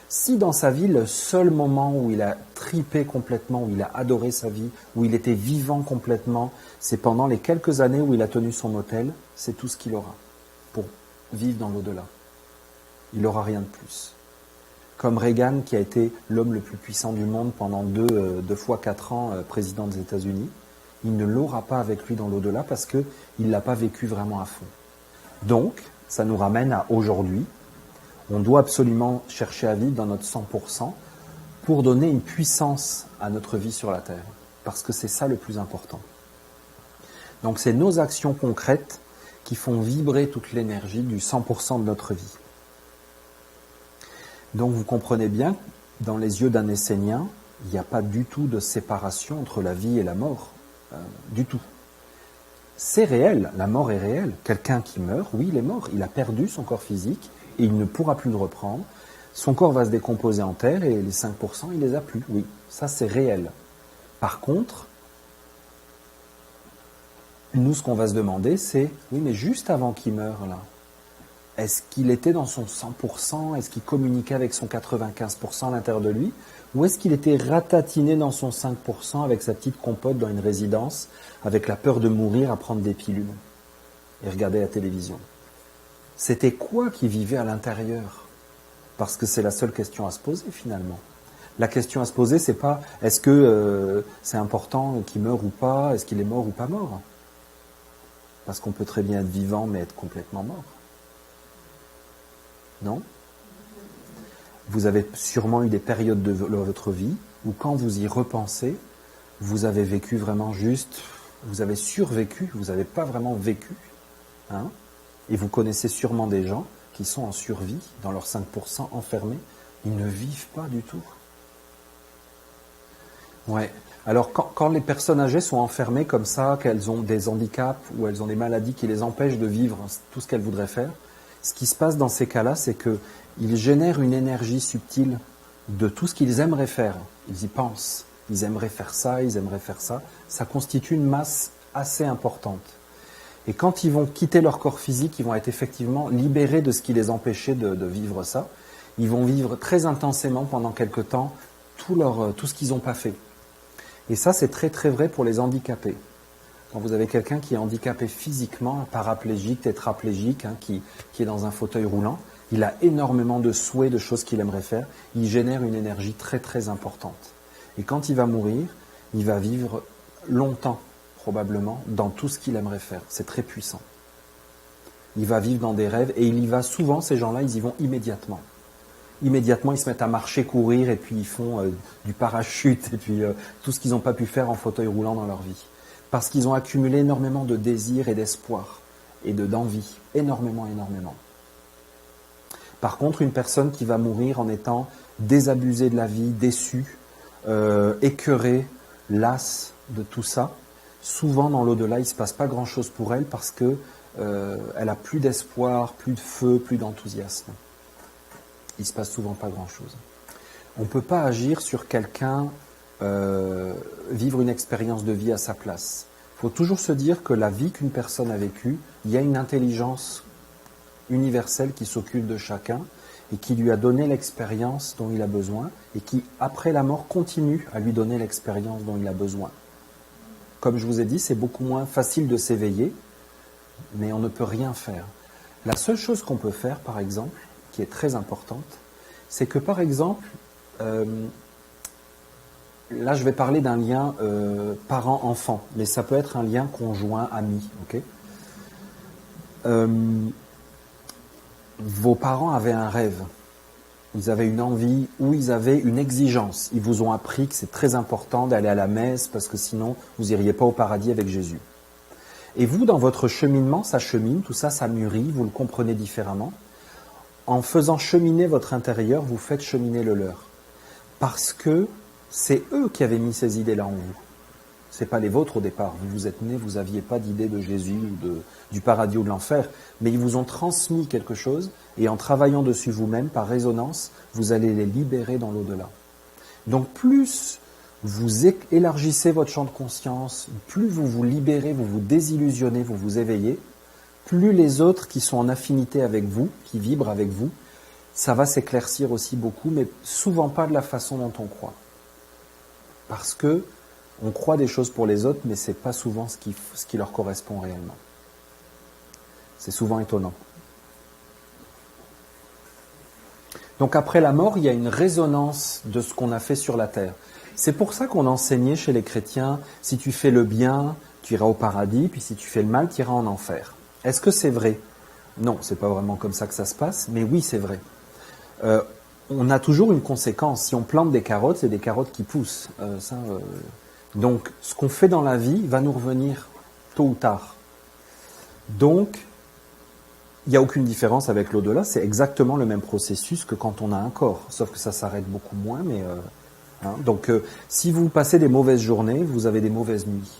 Speaker 1: Si dans sa vie, le seul moment où il a tripé complètement, où il a adoré sa vie, où il était vivant complètement, c'est pendant les quelques années où il a tenu son motel, c'est tout ce qu'il aura pour vivre dans l'au-delà. Il n'aura rien de plus. Comme Reagan, qui a été l'homme le plus puissant du monde pendant deux fois 4 ans président des États-Unis, il ne l'aura pas avec lui dans l'au-delà parce qu'il ne l'a pas vécu vraiment à fond. Donc, ça nous ramène à aujourd'hui. On doit absolument chercher à vivre dans notre 100% pour donner une puissance à notre vie sur la Terre. Parce que c'est ça le plus important. Donc c'est nos actions concrètes qui font vibrer toute l'énergie du 100% de notre vie. Donc vous comprenez bien, dans les yeux d'un Essénien, il n'y a pas du tout de séparation entre la vie et la mort. Du tout. C'est réel, la mort est réelle. Quelqu'un qui meurt, oui, il est mort. Il a perdu son corps physique et il ne pourra plus le reprendre. Son corps va se décomposer en terre et les 5%, il ne les a plus. Oui, ça c'est réel. Par contre, nous, ce qu'on va se demander, c'est, oui, mais juste avant qu'il meure, là, est-ce qu'il était dans son 100%? Est-ce qu'il communiquait avec son 95% à l'intérieur de lui? Ou est-ce qu'il était ratatiné dans son 5% avec sa petite compote dans une résidence, avec la peur de mourir à prendre des pilules et regarder la télévision? C'était quoi qui vivait à l'intérieur? Parce que c'est la seule question à se poser finalement. La question à se poser, c'est pas est-ce que c'est important qu'il meure ou pas, est-ce qu'il est mort ou pas mort? Parce qu'on peut très bien être vivant mais être complètement mort. Non? Vous avez sûrement eu des périodes de votre vie où quand vous y repensez, vous avez vécu vraiment juste, vous avez survécu, vous n'avez pas vraiment vécu. Hein? Et vous connaissez sûrement des gens qui sont en survie, dans leurs 5% enfermés, ils ne vivent pas du tout. Ouais. Alors quand les personnes âgées sont enfermées comme ça, qu'elles ont des handicaps ou elles ont des maladies qui les empêchent de vivre tout ce qu'elles voudraient faire, ce qui se passe dans ces cas-là, c'est qu'ils génèrent une énergie subtile de tout ce qu'ils aimeraient faire. Ils y pensent, ils aimeraient faire ça, ils aimeraient faire ça. Ça constitue une masse assez importante. Et quand ils vont quitter leur corps physique, ils vont être effectivement libérés de ce qui les empêchait de vivre ça. Ils vont vivre très intensément pendant quelque temps tout ce qu'ils n'ont pas fait. Et ça, c'est très très vrai pour les handicapés. Quand vous avez quelqu'un qui est handicapé physiquement, paraplégique, tétraplégique, qui est dans un fauteuil roulant, il a énormément de souhaits, de choses qu'il aimerait faire. Il génère une énergie très très importante. Et quand il va mourir, il va vivre longtemps, probablement, dans tout ce qu'il aimerait faire. C'est très puissant. Il va vivre dans des rêves et il y va souvent, ces gens-là, ils y vont immédiatement. Immédiatement, ils se mettent à marcher, courir et puis ils font du parachute et puis tout ce qu'ils n'ont pas pu faire en fauteuil roulant dans leur vie. Parce qu'ils ont accumulé énormément de désirs et d'espoir et d'envie. Énormément, énormément. Par contre, une personne qui va mourir en étant désabusée de la vie, déçue, écœurée, lasse de tout ça, souvent dans l'au-delà, il ne se passe pas grand-chose pour elle parce qu'elle n'a plus d'espoir, plus de feu, plus d'enthousiasme. Il ne se passe souvent pas grand-chose. On ne peut pas agir sur quelqu'un, vivre une expérience de vie à sa place. Il faut toujours se dire que la vie qu'une personne a vécue, il y a une intelligence universelle qui s'occupe de chacun et qui lui a donné l'expérience dont il a besoin et qui, après la mort, continue à lui donner l'expérience dont il a besoin. Comme je vous ai dit, c'est beaucoup moins facile de s'éveiller, mais on ne peut rien faire. La seule chose qu'on peut faire, par exemple, qui est très importante, c'est que, par exemple, là je vais parler d'un lien parent-enfant, mais ça peut être un lien conjoint-ami. Okay, vos parents avaient un rêve, ils avaient une envie ou ils avaient une exigence. Ils vous ont appris que c'est très important d'aller à la messe parce que sinon vous n'iriez pas au paradis avec Jésus. Et vous, dans votre cheminement, ça chemine, tout ça, ça mûrit, vous le comprenez différemment. En faisant cheminer votre intérieur, vous faites cheminer le leur. Parce que c'est eux qui avaient mis ces idées-là en vous. Ce n'est pas les vôtres au départ. Vous êtes nés, vous n'aviez pas d'idée de Jésus ou du paradis ou de l'enfer. Mais ils vous ont transmis quelque chose et en travaillant dessus vous-même, par résonance, vous allez les libérer dans l'au-delà. Donc plus vous élargissez votre champ de conscience, plus vous vous libérez, vous vous désillusionnez, vous vous éveillez, plus les autres qui sont en affinité avec vous, qui vibrent avec vous, ça va s'éclaircir aussi beaucoup, mais souvent pas de la façon dont on croit. Parce que on croit des choses pour les autres, mais ce n'est pas souvent ce qui leur correspond réellement. C'est souvent étonnant. Donc après la mort, il y a une résonance de ce qu'on a fait sur la terre. C'est pour ça qu'on enseignait chez les chrétiens, si tu fais le bien, tu iras au paradis, puis si tu fais le mal, tu iras en enfer. Est-ce que c'est vrai? Non, c'est pas vraiment comme ça que ça se passe, mais oui, c'est vrai. On a toujours une conséquence. Si on plante des carottes, c'est des carottes qui poussent. Donc, ce qu'on fait dans la vie va nous revenir tôt ou tard. Donc, il n'y a aucune différence avec l'au-delà. C'est exactement le même processus que quand on a un corps. Sauf que ça s'arrête beaucoup moins. Mais, Donc, si vous passez des mauvaises journées, vous avez des mauvaises nuits.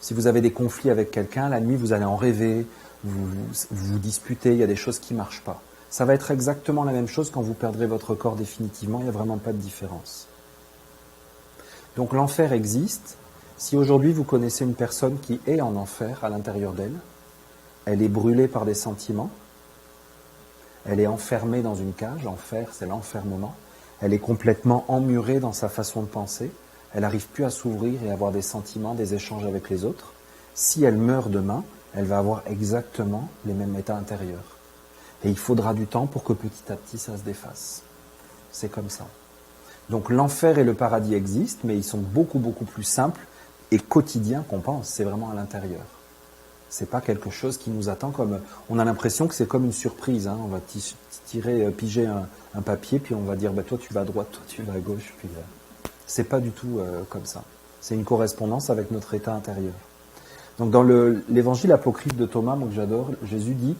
Speaker 1: Si vous avez des conflits avec quelqu'un, la nuit, vous allez en rêver, vous disputez, il y a des choses qui ne marchent pas. Ça va être exactement la même chose quand vous perdrez votre corps définitivement. Il n'y a vraiment pas de différence. Donc l'enfer existe. Si aujourd'hui vous connaissez une personne qui est en enfer à l'intérieur d'elle, elle est brûlée par des sentiments, elle est enfermée dans une cage, l'enfer c'est l'enfermement, elle est complètement emmurée dans sa façon de penser, elle n'arrive plus à s'ouvrir et à avoir des sentiments, des échanges avec les autres. Si elle meurt demain, elle va avoir exactement les mêmes états intérieurs. Et il faudra du temps pour que petit à petit ça se défasse. C'est comme ça. Donc l'enfer et le paradis existent, mais ils sont beaucoup, beaucoup plus simples et quotidiens qu'on pense. C'est vraiment à l'intérieur. C'est pas quelque chose qui nous attend comme... On a l'impression que c'est comme une surprise. On va piger un papier, puis on va dire toi tu vas à droite, toi tu vas à gauche. Puis c'est pas du tout comme ça. C'est une correspondance avec notre état intérieur. Donc dans l'évangile apocryphe de Thomas, moi que j'adore, Jésus dit...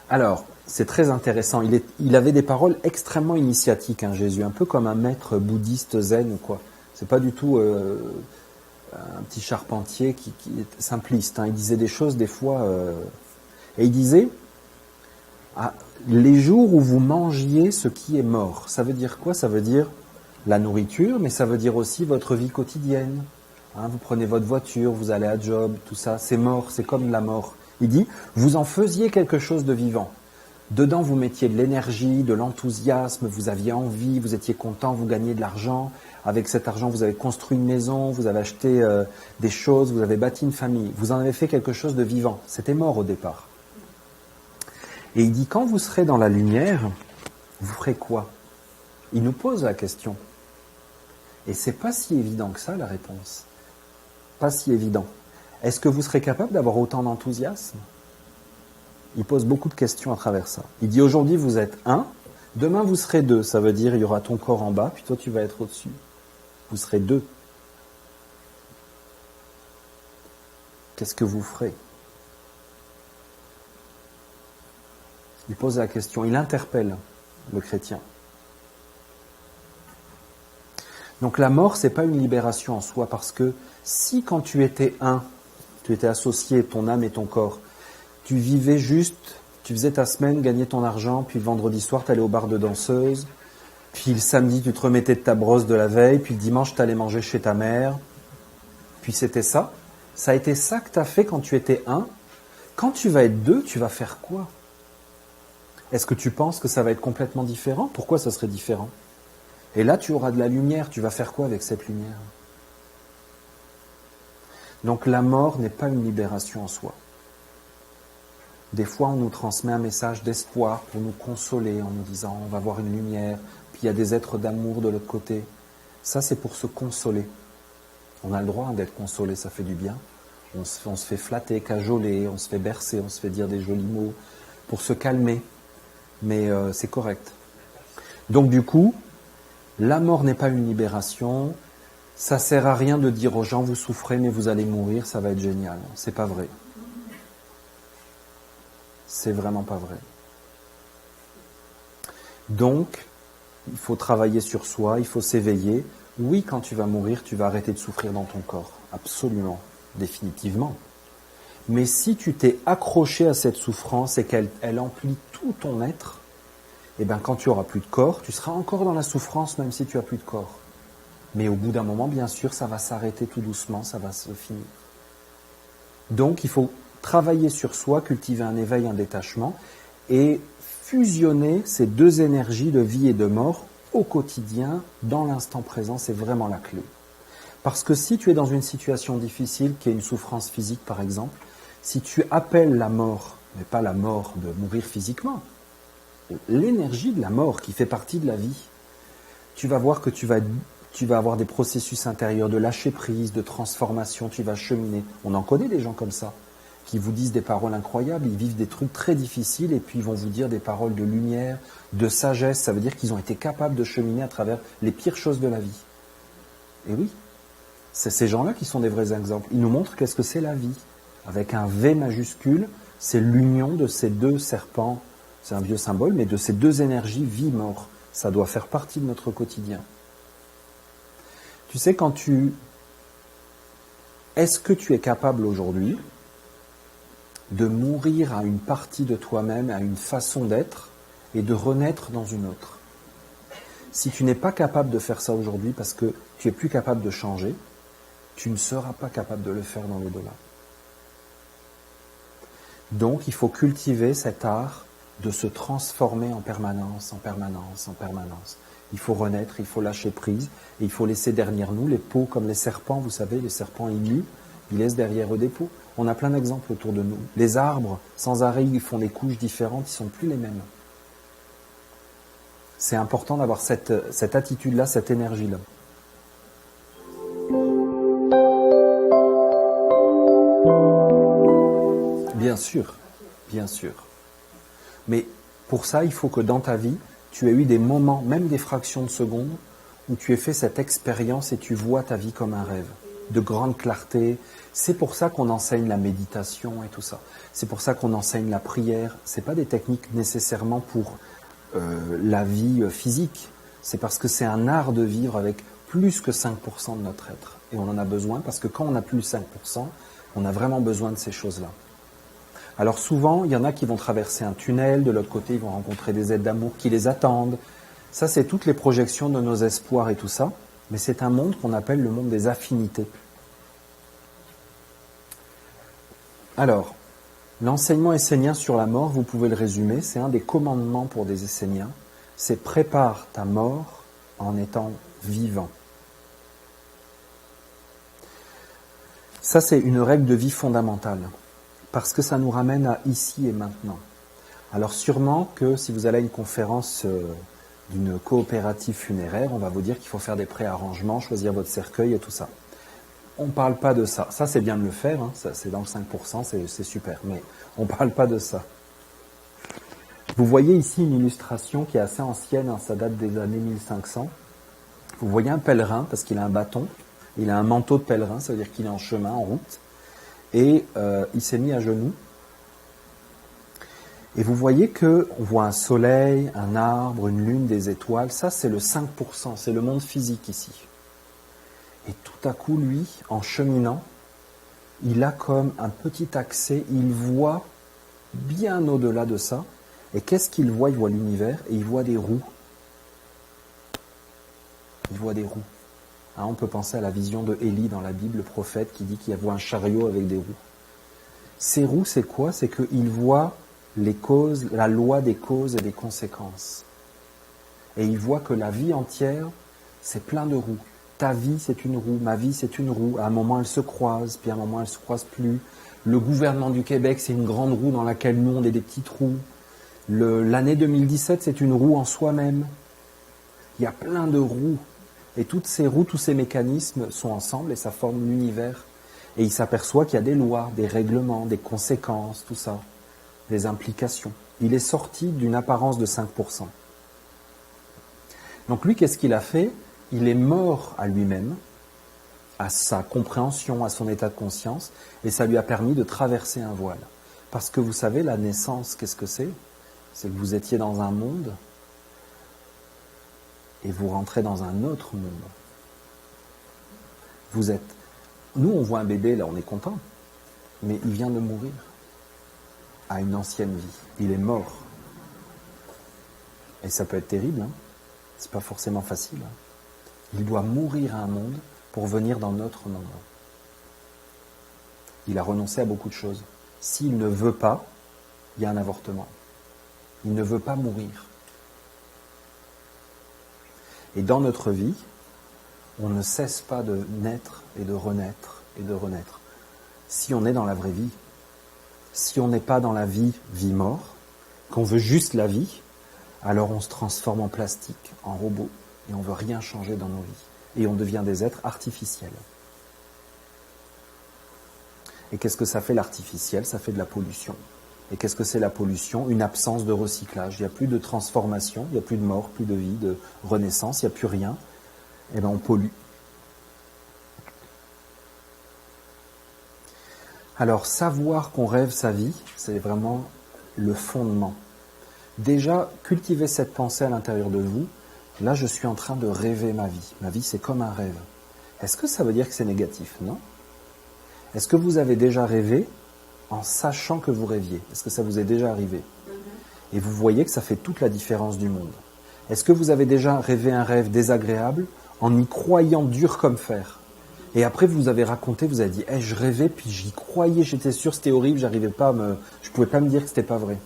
Speaker 1: Alors, c'est très intéressant. Il avait des paroles extrêmement initiatiques, Jésus, un peu comme un maître bouddhiste zen ou quoi. C'est pas du tout un petit charpentier qui est simpliste. Il disait des choses des fois, et il disait les jours où vous mangiez ce qui est mort. Ça veut dire quoi? Ça veut dire la nourriture, mais ça veut dire aussi votre vie quotidienne. Vous prenez votre voiture, vous allez à job, tout ça, c'est mort, c'est comme la mort. Il dit, vous en faisiez quelque chose de vivant. Dedans, vous mettiez de l'énergie, de l'enthousiasme, vous aviez envie, vous étiez content, vous gagniez de l'argent. Avec cet argent, vous avez construit une maison, vous avez acheté des choses, vous avez bâti une famille. Vous en avez fait quelque chose de vivant. C'était mort au départ. Et il dit, quand vous serez dans la lumière, vous ferez quoi? Il nous pose la question. Et c'est pas si évident que ça, la réponse. Pas si évident. Est-ce que vous serez capable d'avoir autant d'enthousiasme? Il pose beaucoup de questions à travers ça. Il dit aujourd'hui vous êtes un, demain vous serez deux. Ça veut dire il y aura ton corps en bas, puis toi tu vas être au-dessus. Vous serez deux. Qu'est-ce que vous ferez? Il pose la question, il interpelle le chrétien. Donc la mort, c'est pas une libération en soi, parce que si quand tu étais un, tu étais associé, ton âme et ton corps, tu vivais juste, tu faisais ta semaine, gagnais ton argent, puis le vendredi soir, tu allais au bar de danseuse, puis le samedi, tu te remettais de ta brosse de la veille, puis le dimanche, tu allais manger chez ta mère, puis c'était ça. Ça a été ça que tu as fait quand tu étais un. Quand tu vas être deux, tu vas faire quoi? Est-ce que tu penses que ça va être complètement différent? Pourquoi ça serait différent? Et là, tu auras de la lumière. Tu vas faire quoi avec cette lumière? Donc la mort n'est pas une libération en soi. Des fois, on nous transmet un message d'espoir pour nous consoler en nous disant on va voir une lumière, puis il y a des êtres d'amour de l'autre côté. Ça, c'est pour se consoler. On a le droit d'être consolé, ça fait du bien. On se fait flatter, cajoler, on se fait bercer, on se fait dire des jolis mots pour se calmer. Mais c'est correct. Donc du coup, la mort n'est pas une libération. Ça sert à rien de dire aux gens vous souffrez mais vous allez mourir, ça va être génial. C'est pas vrai. C'est vraiment pas vrai. Donc, il faut travailler sur soi, il faut s'éveiller. Oui, quand tu vas mourir, tu vas arrêter de souffrir dans ton corps. Absolument, définitivement. Mais si tu t'es accroché à cette souffrance et qu'elle emplit tout ton être, eh bien quand tu auras plus de corps, tu seras encore dans la souffrance même si tu as plus de corps. Mais au bout d'un moment, bien sûr, ça va s'arrêter tout doucement, ça va se finir. Donc, il faut travailler sur soi, cultiver un éveil, un détachement, et fusionner ces deux énergies de vie et de mort au quotidien, dans l'instant présent, c'est vraiment la clé. Parce que si tu es dans une situation difficile, qui est une souffrance physique par exemple, si tu appelles la mort, mais pas la mort de mourir physiquement, l'énergie de la mort qui fait partie de la vie, tu vas voir que tu vas avoir des processus intérieurs de lâcher prise, de transformation, tu vas cheminer. On en connaît des gens comme ça, qui vous disent des paroles incroyables, ils vivent des trucs très difficiles et puis ils vont vous dire des paroles de lumière, de sagesse. Ça veut dire qu'ils ont été capables de cheminer à travers les pires choses de la vie. Et oui, c'est ces gens-là qui sont des vrais exemples. Ils nous montrent qu'est-ce que c'est la vie. Avec un V majuscule, c'est l'union de ces deux serpents, c'est un vieux symbole, mais de ces deux énergies vie-mort. Ça doit faire partie de notre quotidien. Tu sais, est-ce que tu es capable aujourd'hui de mourir à une partie de toi-même, à une façon d'être, et de renaître dans une autre? Si tu n'es pas capable de faire ça aujourd'hui parce que tu n'es plus capable de changer, tu ne seras pas capable de le faire dans l'au-delà. Donc, il faut cultiver cet art de se transformer en permanence, en permanence, en permanence. Il faut renaître, il faut lâcher prise, et il faut laisser derrière nous les peaux comme les serpents, vous savez, les serpents émus, ils laissent derrière eux des peaux. On a plein d'exemples autour de nous. Les arbres, sans arrêt, ils font des couches différentes, ils ne sont plus les mêmes. C'est important d'avoir cette attitude-là, cette énergie-là. Bien sûr, bien sûr. Mais pour ça, il faut que dans ta vie, tu aies eu des moments, même des fractions de secondes, où tu aies fait cette expérience et tu vois ta vie comme un rêve, de grande clarté. C'est pour ça qu'on enseigne la méditation et tout ça. C'est pour ça qu'on enseigne la prière. Ce n'est pas des techniques nécessairement pour la vie physique. C'est parce que c'est un art de vivre avec plus que 5% de notre être. Et on en a besoin parce que quand on n'a plus 5%, on a vraiment besoin de ces choses-là. Alors souvent, il y en a qui vont traverser un tunnel, de l'autre côté, ils vont rencontrer des êtres d'amour qui les attendent. Ça, c'est toutes les projections de nos espoirs et tout ça. Mais c'est un monde qu'on appelle le monde des affinités. Alors, l'enseignement essénien sur la mort, vous pouvez le résumer, c'est un des commandements pour des esséniens. C'est prépare ta mort en étant vivant. Ça, c'est une règle de vie fondamentale. Parce que ça nous ramène à ici et maintenant. Alors sûrement que si vous allez à une conférence d'une coopérative funéraire, on va vous dire qu'il faut faire des préarrangements, choisir votre cercueil et tout ça. On ne parle pas de ça. Ça, c'est bien de le faire, hein. Ça, c'est dans le 5%, c'est super. Mais on ne parle pas de ça. Vous voyez ici une illustration qui est assez ancienne, hein, ça date des années 1500. Vous voyez un pèlerin, parce qu'il a un bâton, il a un manteau de pèlerin, ça veut dire qu'il est en chemin, en route. Et il s'est mis à genoux. Et vous voyez qu'on voit un soleil, un arbre, une lune, des étoiles. Ça, c'est le 5%, c'est le monde physique ici. Et tout à coup, lui, en cheminant, il a comme un petit accès, il voit bien au-delà de ça. Et qu'est-ce qu'il voit? Il voit l'univers et il voit des roues. Il voit des roues. Hein, on peut penser à la vision de Élie dans la Bible, le prophète qui dit qu'il voit un chariot avec des roues. Ces roues, c'est quoi? C'est qu'il voit les causes, la loi des causes et des conséquences. Et il voit que la vie entière, c'est plein de roues. Ta vie, c'est une roue, ma vie, c'est une roue. À un moment, elles se croisent, puis à un moment, elles ne se croisent plus. Le gouvernement du Québec, c'est une grande roue dans laquelle nous, on est des petites roues. L'année 2017, c'est une roue en soi-même. Il y a plein de roues. Et toutes ces roues, tous ces mécanismes sont ensemble et ça forme l'univers. Et il s'aperçoit qu'il y a des lois, des règlements, des conséquences, tout ça, des implications. Il est sorti d'une apparence de 5%. Donc lui, qu'est-ce qu'il a fait? Il est mort à lui-même, à sa compréhension, à son état de conscience, et ça lui a permis de traverser un voile. Parce que vous savez, la naissance, qu'est-ce que c'est? C'est que vous étiez dans un monde et vous rentrez dans un autre monde. Vous êtes... Nous, on voit un bébé, là, on est content, mais il vient de mourir à une ancienne vie. Il est mort. Et ça peut être terrible, hein? C'est pas forcément facile. Hein? Il doit mourir à un monde pour venir dans notre monde. Il a renoncé à beaucoup de choses. S'il ne veut pas, il y a un avortement. Il ne veut pas mourir. Et dans notre vie, on ne cesse pas de naître et de renaître et de renaître. Si on est dans la vraie vie, si on n'est pas dans la vie, vie-mort, qu'on veut juste la vie, alors on se transforme en plastique, en robot, et on ne veut rien changer dans nos vies. Et on devient des êtres artificiels. Et qu'est-ce que ça fait l'artificiel? Ça fait de la pollution. Et qu'est-ce que c'est la pollution? Une absence de recyclage. Il n'y a plus de transformation, il n'y a plus de mort, plus de vie, de renaissance, il n'y a plus rien. Et bien on pollue. Alors savoir qu'on rêve sa vie, c'est vraiment le fondement. Déjà, cultivez cette pensée à l'intérieur de vous. Là, je suis en train de rêver ma vie. Ma vie, c'est comme un rêve. Est-ce que ça veut dire que c'est négatif? Non. Est-ce que vous avez déjà rêvé en sachant que vous rêviez? Est-ce que ça vous est déjà arrivé? Et vous voyez que ça fait toute la différence du monde. Est-ce que vous avez déjà rêvé un rêve désagréable en y croyant dur comme fer? Et après, vous avez raconté, vous avez dit hey, « je rêvais, puis j'y croyais, j'étais sûr, c'était horrible, je ne pouvais pas me dire que c'était pas vrai. »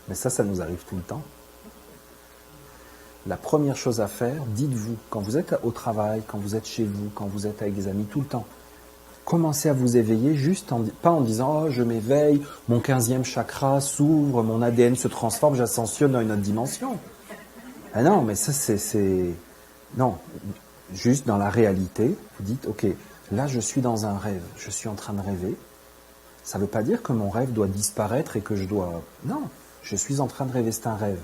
Speaker 1: Mais ça nous arrive tout le temps. La première chose à faire, dites-vous, quand vous êtes au travail, quand vous êtes chez vous, quand vous êtes avec des amis, tout le temps, commencez à vous éveiller, pas en disant « oh, je m'éveille, mon 15e chakra s'ouvre, mon ADN se transforme, j'ascensionne dans une autre dimension. » Ah non, mais ça c'est... Non, juste dans la réalité, vous dites « ok, là je suis dans un rêve, je suis en train de rêver. » Ça ne veut pas dire que mon rêve doit disparaître et que je dois... Non, je suis en train de rêver, c'est un rêve.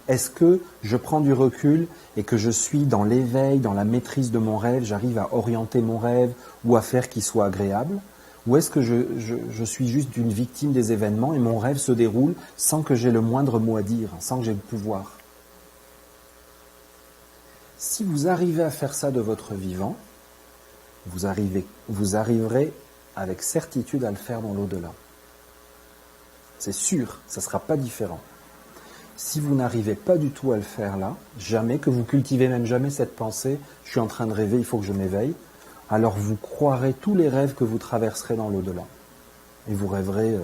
Speaker 1: Est-ce que je prends du recul et que je suis dans l'éveil, dans la maîtrise de mon rêve, j'arrive à orienter mon rêve ou à faire qu'il soit agréable? Ou est-ce que je suis juste une victime des événements et mon rêve se déroule sans que j'ai le moindre mot à dire, sans que j'ai le pouvoir? Si vous arrivez à faire ça de votre vivant, vous arriverez avec certitude à le faire dans l'au-delà. C'est sûr, ça ne sera pas différent. Si vous n'arrivez pas du tout à le faire là, jamais, que vous cultivez même jamais cette pensée, je suis en train de rêver, il faut que je m'éveille, alors vous croirez tous les rêves que vous traverserez dans l'au-delà. Et vous rêverez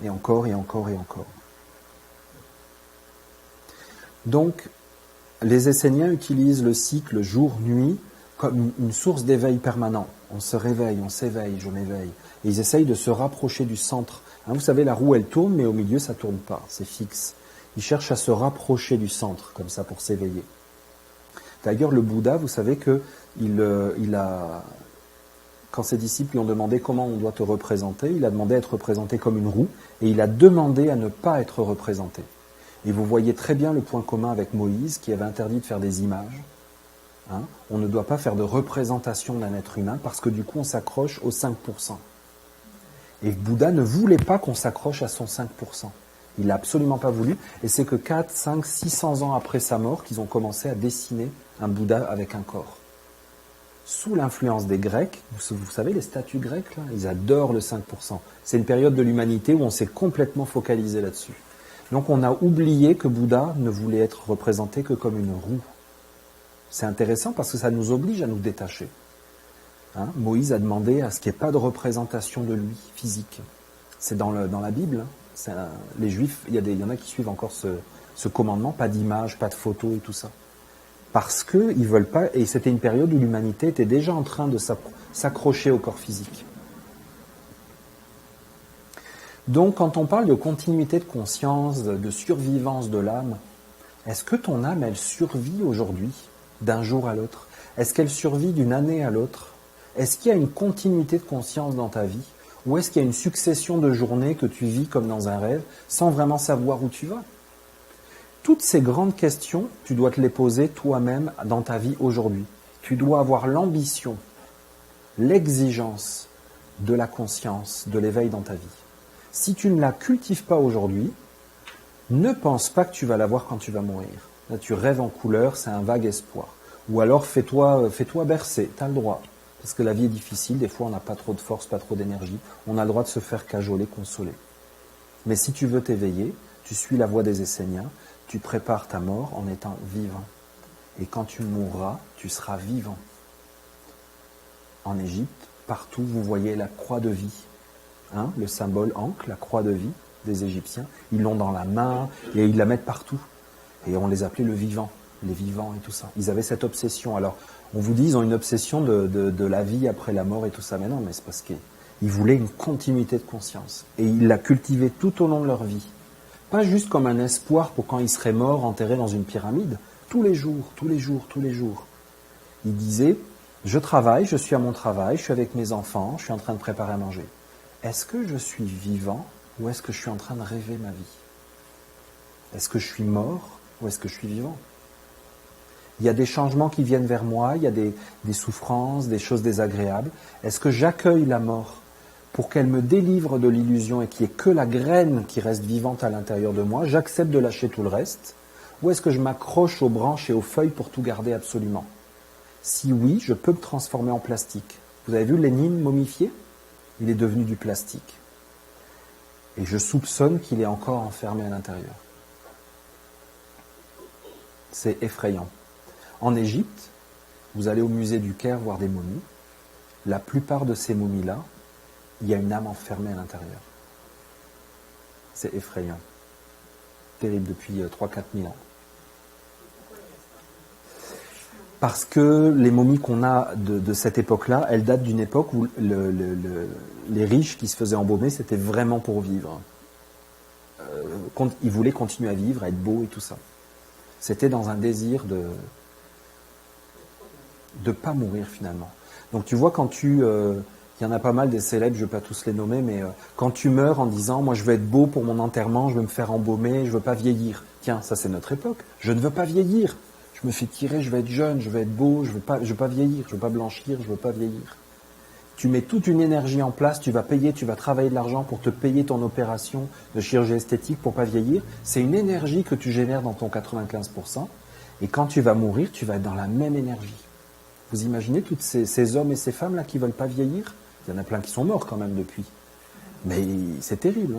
Speaker 1: et encore et encore et encore. Donc, les Esséniens utilisent le cycle jour-nuit comme une source d'éveil permanent. On se réveille, on s'éveille, je m'éveille. Et ils essayent de se rapprocher du centre. Hein, vous savez, la roue, elle tourne, mais au milieu, ça ne tourne pas, c'est fixe. Ils cherchent à se rapprocher du centre, comme ça, pour s'éveiller. D'ailleurs, le Bouddha, vous savez que quand ses disciples lui ont demandé comment on doit te représenter, il a demandé à être représenté comme une roue, et il a demandé à ne pas être représenté. Et vous voyez très bien le point commun avec Moïse, qui avait interdit de faire des images. Hein, on ne doit pas faire de représentation d'un être humain, parce que du coup, on s'accroche aux 5%. Et Bouddha ne voulait pas qu'on s'accroche à son 5%. Il n'a absolument pas voulu, et c'est que 4, 5, 600 ans après sa mort qu'ils ont commencé à dessiner un Bouddha avec un corps. Sous l'influence des Grecs, vous savez, les statues grecques, là, ils adorent le 5%. C'est une période de l'humanité où on s'est complètement focalisé là-dessus. Donc on a oublié que Bouddha ne voulait être représenté que comme une roue. C'est intéressant parce que ça nous oblige à nous détacher. Hein, Moïse a demandé à ce qu'il n'y ait pas de représentation de lui, physique. C'est dans la Bible, hein. Les Juifs, il y en a qui suivent encore ce commandement, pas d'image, pas de photos et tout ça. Parce qu'ils ne veulent pas, et c'était une période où l'humanité était déjà en train de s'accrocher au corps physique. Donc quand on parle de continuité de conscience, de survivance de l'âme, est-ce que ton âme, elle survit aujourd'hui, d'un jour à l'autre? Est-ce qu'elle survit d'une année à l'autre? Est-ce qu'il y a une continuité de conscience dans ta vie? Ou est-ce qu'il y a une succession de journées que tu vis comme dans un rêve, sans vraiment savoir où tu vas? Toutes ces grandes questions, tu dois te les poser toi-même dans ta vie aujourd'hui. Tu dois avoir l'ambition, l'exigence de la conscience, de l'éveil dans ta vie. Si tu ne la cultives pas aujourd'hui, ne pense pas que tu vas l'avoir quand tu vas mourir. Là, tu rêves en couleur, c'est un vague espoir. Ou alors fais-toi bercer, tu as le droit. Parce que la vie est difficile, des fois on n'a pas trop de force, pas trop d'énergie. On a le droit de se faire cajoler, consoler. Mais si tu veux t'éveiller, tu suis la voie des Esséniens, tu prépares ta mort en étant vivant. Et quand tu mourras, tu seras vivant. En Égypte, partout vous voyez la croix de vie. Le symbole ankh, la croix de vie des Égyptiens. Ils l'ont dans la main et ils la mettent partout. Et on les appelait le vivant, les vivants et tout ça. Ils avaient cette obsession. Alors, on vous dit, ils ont une obsession de la vie après la mort et tout ça. Mais non, mais c'est parce qu'ils voulaient une continuité de conscience. Et ils la cultivaient tout au long de leur vie. Pas juste comme un espoir pour quand ils seraient morts, enterrés dans une pyramide. Tous les jours, tous les jours, tous les jours. Ils disaient, je travaille, je suis à mon travail, je suis avec mes enfants, je suis en train de préparer à manger. Est-ce que je suis vivant ou est-ce que je suis en train de rêver ma vie? Est-ce que je suis mort ou est-ce que je suis vivant? Il y a des changements qui viennent vers moi, il y a des souffrances, des choses désagréables. Est-ce que j'accueille la mort pour qu'elle me délivre de l'illusion et qu'il n'y ait que la graine qui reste vivante à l'intérieur de moi? J'accepte de lâcher tout le reste. Ou est-ce que je m'accroche aux branches et aux feuilles pour tout garder absolument? Si oui, je peux me transformer en plastique. Vous avez vu Lénine momifié? Il est devenu du plastique. Et je soupçonne qu'il est encore enfermé à l'intérieur. C'est effrayant. En Égypte, vous allez au musée du Caire voir des momies. La plupart de ces momies-là, il y a une âme enfermée à l'intérieur. C'est effrayant. Terrible depuis 3-4 000 ans. Parce que les momies qu'on a de cette époque-là, elles datent d'une époque où les riches qui se faisaient embaumer, c'était vraiment pour vivre. Ils voulaient continuer à vivre, à être beaux et tout ça. C'était dans un désir de pas mourir finalement. Donc tu vois, quand il y en a pas mal des célèbres, je ne vais pas tous les nommer, mais quand tu meurs en disant « moi je veux être beau pour mon enterrement, je veux me faire embaumer, je ne veux pas vieillir ». Tiens, ça c'est notre époque. Je ne veux pas vieillir. Je me fais tirer, je veux être jeune, je veux être beau, je veux pas vieillir, je veux pas blanchir, je veux pas vieillir. Tu mets toute une énergie en place, tu vas travailler de l'argent pour te payer ton opération de chirurgie esthétique pour pas vieillir. C'est une énergie que tu génères dans ton 95%. Et quand tu vas mourir, tu vas être dans la même énergie. Vous imaginez tous ces hommes et ces femmes-là qui ne veulent pas vieillir? Il y en a plein qui sont morts quand même depuis. Mais c'est terrible.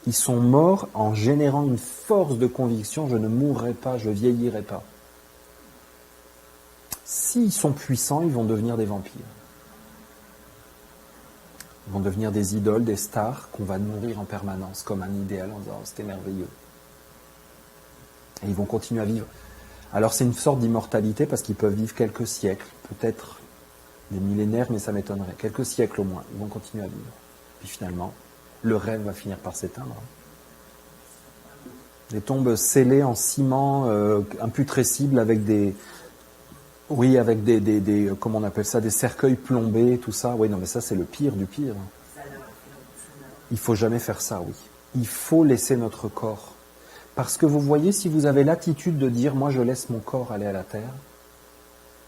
Speaker 1: Ils sont morts en générant une force de conviction, je ne mourrai pas, je vieillirai pas. S'ils sont puissants, ils vont devenir des vampires. Ils vont devenir des idoles, des stars qu'on va nourrir en permanence, comme un idéal en disant « c'était merveilleux ». Et ils vont continuer à vivre. Alors c'est une sorte d'immortalité parce qu'ils peuvent vivre quelques siècles, peut-être des millénaires, mais ça m'étonnerait. Quelques siècles au moins, ils vont continuer à vivre. Puis finalement, le rêve va finir par s'éteindre. Des tombes scellées en ciment imputrescibles avec des comment on appelle ça, des cercueils plombés, tout ça. Oui, non, mais ça, c'est le pire du pire. Il ne faut jamais faire ça, oui. Il faut laisser notre corps. Parce que vous voyez, si vous avez l'attitude de dire « moi, je laisse mon corps aller à la terre »,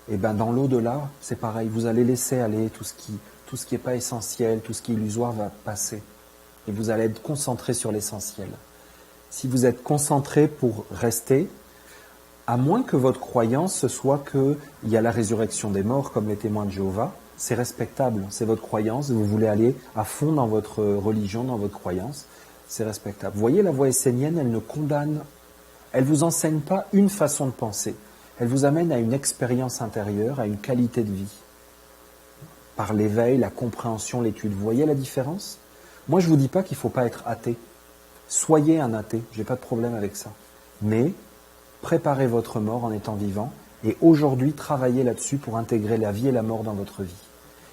Speaker 1: et bien dans l'au-delà, c'est pareil. Vous allez laisser aller tout ce qui n'est pas essentiel, tout ce qui est illusoire va passer. Et vous allez être concentré sur l'essentiel. Si vous êtes concentré pour rester, à moins que votre croyance ce soit qu'il y a la résurrection des morts, comme les témoins de Jéhovah, c'est respectable, c'est votre croyance, vous voulez aller à fond dans votre religion, dans votre croyance, c'est respectable. Vous voyez, la voie essénienne, elle ne condamne, elle ne vous enseigne pas une façon de penser, elle vous amène à une expérience intérieure, à une qualité de vie. Par l'éveil, la compréhension, l'étude. Vous voyez la différence? Moi, je ne vous dis pas qu'il ne faut pas être athée. Soyez un athée, j'ai pas de problème avec ça. Mais préparez votre mort en étant vivant et aujourd'hui travaillez là-dessus pour intégrer la vie et la mort dans votre vie.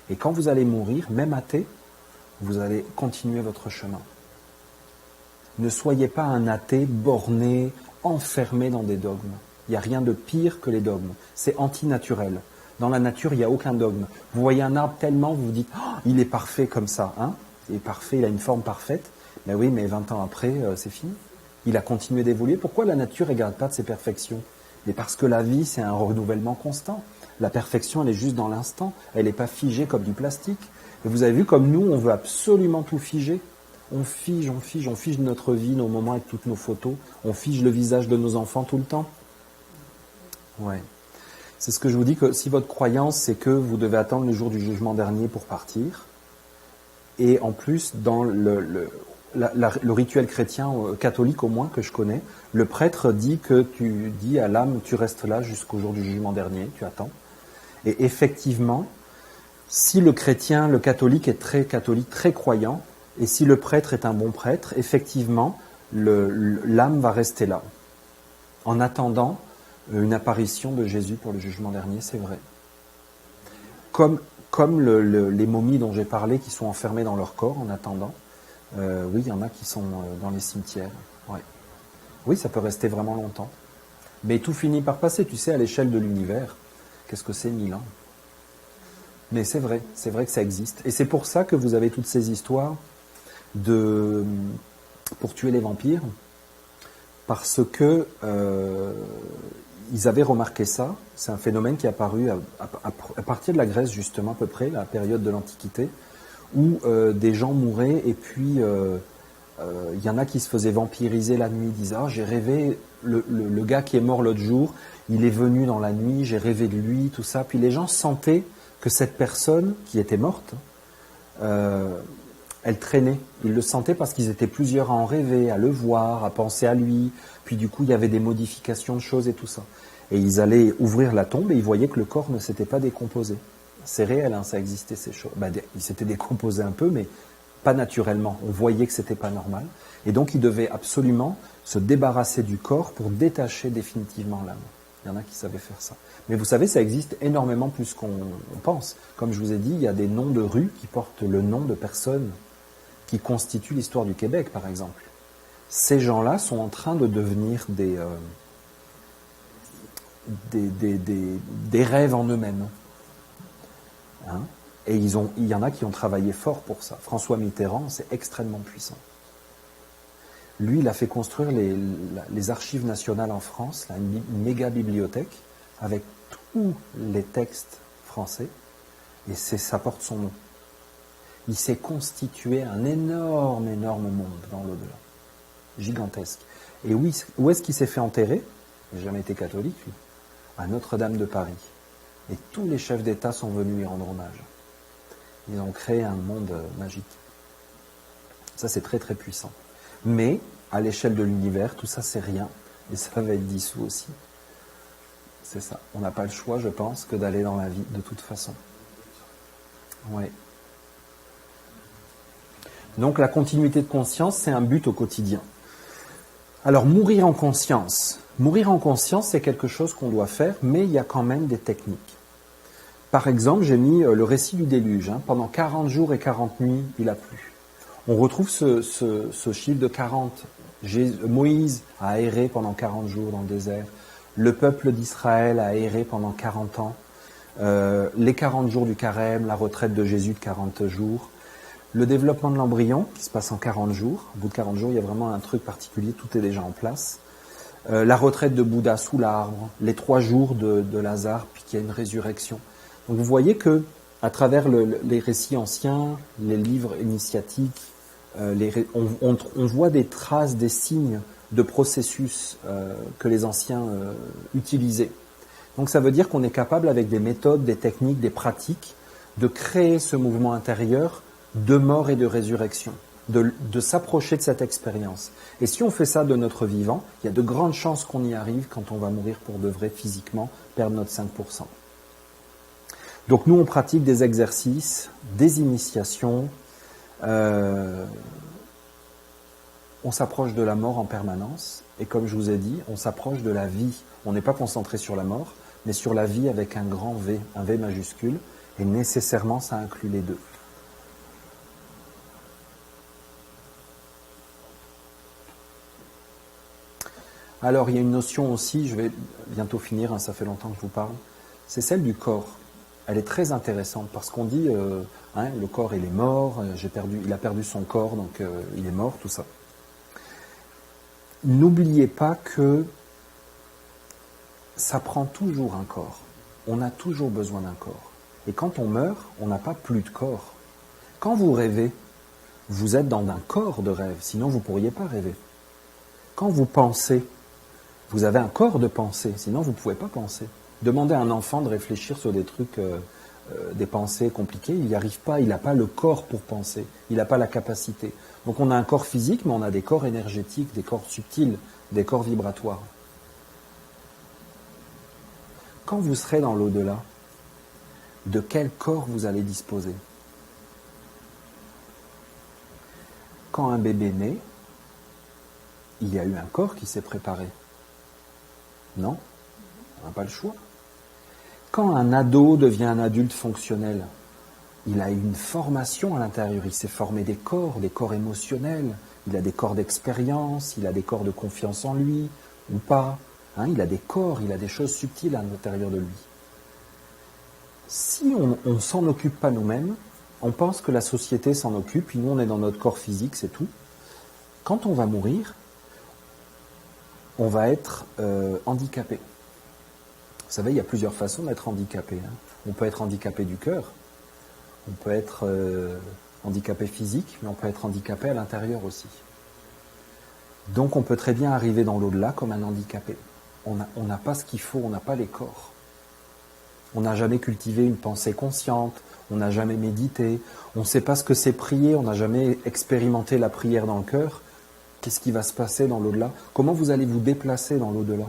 Speaker 1: Et quand vous allez mourir, même athée, vous allez continuer votre chemin. Ne soyez pas un athée borné, enfermé dans des dogmes. Il n'y a rien de pire que les dogmes. C'est antinaturel. Dans la nature, il n'y a aucun dogme. Vous voyez un arbre tellement, vous vous dites oh, « il est parfait comme ça hein ». Il est parfait, il a une forme parfaite. Mais oui, mais 20 ans après, c'est fini. Il a continué d'évoluer. Pourquoi la nature ne garde pas de ses perfections? Mais parce que la vie, c'est un renouvellement constant. La perfection, elle est juste dans l'instant. Elle n'est pas figée comme du plastique. Et vous avez vu, comme nous, on veut absolument tout figer. On fige notre vie, nos moments avec toutes nos photos. On fige le visage de nos enfants tout le temps. Ouais. C'est ce que je vous dis, que si votre croyance, c'est que vous devez attendre le jour du jugement dernier pour partir, et en plus, dans le rituel chrétien catholique au moins que je connais, le prêtre dit que tu dis à l'âme, tu restes là jusqu'au jour du jugement dernier, tu attends. Et effectivement, si le chrétien, le catholique est très catholique, très croyant, et si le prêtre est un bon prêtre, effectivement, l'âme va rester là, en attendant une apparition de Jésus pour le jugement dernier, c'est vrai. Comme les momies dont j'ai parlé, qui sont enfermées dans leur corps en attendant, oui, il y en a qui sont dans les cimetières. Ouais. Oui, ça peut rester vraiment longtemps. Mais tout finit par passer, tu sais, à l'échelle de l'univers. Qu'est-ce que c'est 1000 ans? Mais c'est vrai que ça existe. Et c'est pour ça que vous avez toutes ces histoires pour tuer les vampires, parce que ils avaient remarqué ça. C'est un phénomène qui est apparu à partir de la Grèce, justement, à peu près, la période de l'Antiquité, où des gens mouraient et puis il y en a qui se faisaient vampiriser la nuit, disaient « Ah, j'ai rêvé, le gars qui est mort l'autre jour, il est venu dans la nuit, j'ai rêvé de lui, tout ça. » Puis les gens sentaient que cette personne qui était morte, elle traînait. Ils le sentaient parce qu'ils étaient plusieurs à en rêver, à le voir, à penser à lui. Puis du coup, il y avait des modifications de choses et tout ça. Et ils allaient ouvrir la tombe et ils voyaient que le corps ne s'était pas décomposé. C'est réel, hein, ça existait ces choses. Il s'était décomposé un peu, mais pas naturellement. On voyait que c'était pas normal. Et donc, ils devaient absolument se débarrasser du corps pour détacher définitivement l'âme. Il y en a qui savaient faire ça. Mais vous savez, ça existe énormément plus qu'on pense. Comme je vous ai dit, il y a des noms de rues qui portent le nom de personnes qui constituent l'histoire du Québec, par exemple. Ces gens-là sont en train de devenir des rêves en eux-mêmes. Hein? Et il y en a qui ont travaillé fort pour ça. François Mitterrand, c'est extrêmement puissant. Lui, il a fait construire les archives nationales en France, là, une méga bibliothèque, avec tous les textes français, et ça porte son nom. Il s'est constitué un énorme monde dans l'au-delà. Gigantesque. Et où est-ce qu'il s'est fait enterrer? Il n'a jamais été catholique, lui. À Notre-Dame de Paris. Et tous les chefs d'État sont venus lui rendre hommage. Ils ont créé un monde magique. Ça, c'est très très puissant. Mais, à l'échelle de l'univers, tout ça, c'est rien. Et ça va être dissous aussi. C'est ça. On n'a pas le choix, je pense, que d'aller dans la vie, de toute façon. Ouais. Donc, la continuité de conscience, c'est un but au quotidien. Alors, mourir en conscience. Mourir en conscience, c'est quelque chose qu'on doit faire, mais il y a quand même des techniques. Par exemple, j'ai mis le récit du déluge. Hein. Pendant 40 jours et 40 nuits, il a plu. On retrouve ce chiffre de 40. Moïse a erré pendant 40 jours dans le désert. Le peuple d'Israël a erré pendant 40 ans. Les 40 jours du carême, la retraite de Jésus de 40 jours. Le développement de l'embryon, qui se passe en 40 jours. Au bout de 40 jours, il y a vraiment un truc particulier, tout est déjà en place. La retraite de Bouddha sous l'arbre, les 3 jours de Lazare, puis qu'il y a une résurrection. Donc vous voyez que, à travers les récits anciens, les livres initiatiques, on voit des traces, des signes de processus que les anciens utilisaient. Donc ça veut dire qu'on est capable, avec des méthodes, des techniques, des pratiques, de créer ce mouvement intérieur de mort et de résurrection, de s'approcher de cette expérience. Et si on fait ça de notre vivant, il y a de grandes chances qu'on y arrive quand on va mourir pour de vrai physiquement, perdre notre 5%. Donc nous, on pratique des exercices, des initiations, on s'approche de la mort en permanence, et comme je vous ai dit, on s'approche de la vie. On n'est pas concentré sur la mort, mais sur la vie avec un grand V, un V majuscule, et nécessairement ça inclut les deux. Alors il y a une notion aussi, je vais bientôt finir, hein, ça fait longtemps que je vous parle, c'est celle du corps. Elle est très intéressante parce qu'on dit, le corps il est mort, il a perdu son corps, donc il est mort, tout ça. N'oubliez pas que ça prend toujours un corps. On a toujours besoin d'un corps. Et quand on meurt, on n'a pas plus de corps. Quand vous rêvez, vous êtes dans un corps de rêve, sinon vous ne pourriez pas rêver. Quand vous pensez, vous avez un corps de pensée, sinon vous ne pouvez pas penser. Demandez à un enfant de réfléchir sur des trucs, des pensées compliquées, il n'y arrive pas, il n'a pas le corps pour penser, il n'a pas la capacité. Donc on a un corps physique, mais on a des corps énergétiques, des corps subtils, des corps vibratoires. Quand vous serez dans l'au-delà, de quel corps vous allez disposer? Quand un bébé naît, il y a eu un corps qui s'est préparé. Non, on n'a pas le choix. Quand un ado devient un adulte fonctionnel, il a une formation à l'intérieur, il s'est formé des corps émotionnels, il a des corps d'expérience, il a des corps de confiance en lui, ou pas. Il a des corps, il a des choses subtiles à l'intérieur de lui. Si on ne s'en occupe pas nous-mêmes, on pense que la société s'en occupe, puis nous on est dans notre corps physique, c'est tout. Quand on va mourir, on va être handicapé. Vous savez, il y a plusieurs façons d'être handicapé. On peut être handicapé du cœur, on peut être handicapé physique, mais on peut être handicapé à l'intérieur aussi. Donc on peut très bien arriver dans l'au-delà comme un handicapé. On n'a pas ce qu'il faut, on n'a pas les corps. On n'a jamais cultivé une pensée consciente, on n'a jamais médité, on ne sait pas ce que c'est prier, on n'a jamais expérimenté la prière dans le cœur. Qu'est-ce qui va se passer dans l'au-delà? Comment vous allez vous déplacer dans l'au-delà?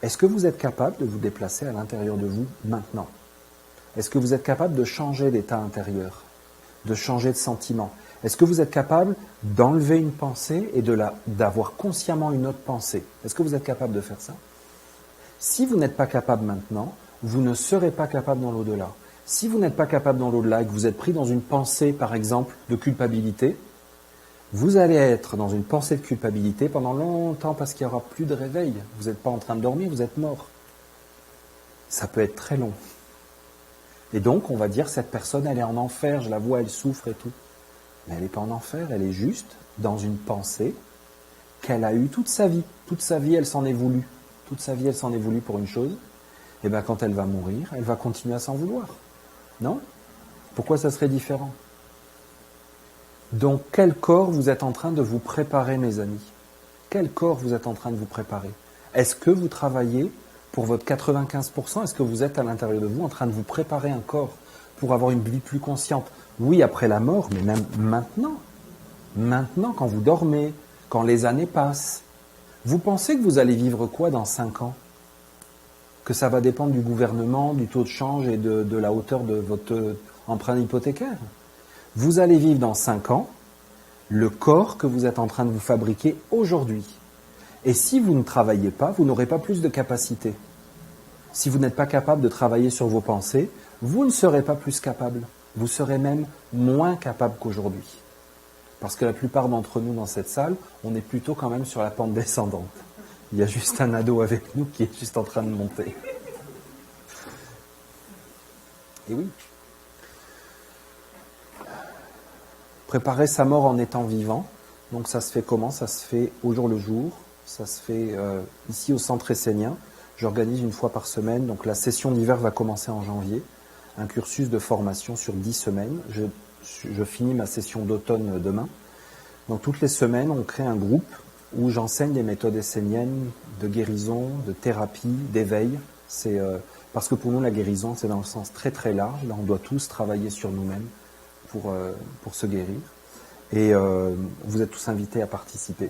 Speaker 1: Est-ce que vous êtes capable de vous déplacer à l'intérieur de vous maintenant? Est-ce que vous êtes capable de changer d'état intérieur, de changer de sentiment? Est-ce que vous êtes capable d'enlever une pensée et d'avoir consciemment une autre pensée? Est-ce que vous êtes capable de faire ça? Si vous n'êtes pas capable maintenant, vous ne serez pas capable dans l'au-delà. Si vous n'êtes pas capable dans l'au-delà et que vous êtes pris dans une pensée, par exemple, de culpabilité, vous allez être dans une pensée de culpabilité pendant longtemps parce qu'il n'y aura plus de réveil. Vous n'êtes pas en train de dormir, vous êtes mort. Ça peut être très long. Et donc, on va dire, cette personne, elle est en enfer, je la vois, elle souffre et tout. Mais elle n'est pas en enfer, elle est juste dans une pensée qu'elle a eue toute sa vie. Toute sa vie, elle s'en est voulu. Toute sa vie, elle s'en est voulu pour une chose. Et bien, quand elle va mourir, elle va continuer à s'en vouloir. Non? Pourquoi ça serait différent? Donc, quel corps vous êtes en train de vous préparer, mes amis? Quel corps vous êtes en train de vous préparer? Est-ce que vous travaillez pour votre 95%? Est-ce que vous êtes à l'intérieur de vous en train de vous préparer un corps pour avoir une vie plus consciente? Oui, après la mort, mais même maintenant. Maintenant, quand vous dormez, quand les années passent. Vous pensez que vous allez vivre quoi dans 5 ans? Que ça va dépendre du gouvernement, du taux de change et de la hauteur de votre emprunt hypothécaire? Vous allez vivre dans 5 ans le corps que vous êtes en train de vous fabriquer aujourd'hui. Et si vous ne travaillez pas, vous n'aurez pas plus de capacité. Si vous n'êtes pas capable de travailler sur vos pensées, vous ne serez pas plus capable. Vous serez même moins capable qu'aujourd'hui. Parce que la plupart d'entre nous dans cette salle, on est plutôt quand même sur la pente descendante. Il y a juste un ado avec nous qui est juste en train de monter. Et oui. Préparer sa mort en étant vivant. Donc ça se fait comment? Ça se fait au jour le jour. Ça se fait ici au Centre Essénien. J'organise une fois par semaine. Donc la session d'hiver va commencer en janvier. Un cursus de formation sur 10 semaines. Je finis ma session d'automne demain. Donc toutes les semaines, on crée un groupe où j'enseigne des méthodes esséniennes de guérison, de thérapie, d'éveil. C'est parce que pour nous, la guérison, c'est dans le sens très très large. Là, on doit tous travailler sur nous-mêmes pour se guérir. Et vous êtes tous invités à participer.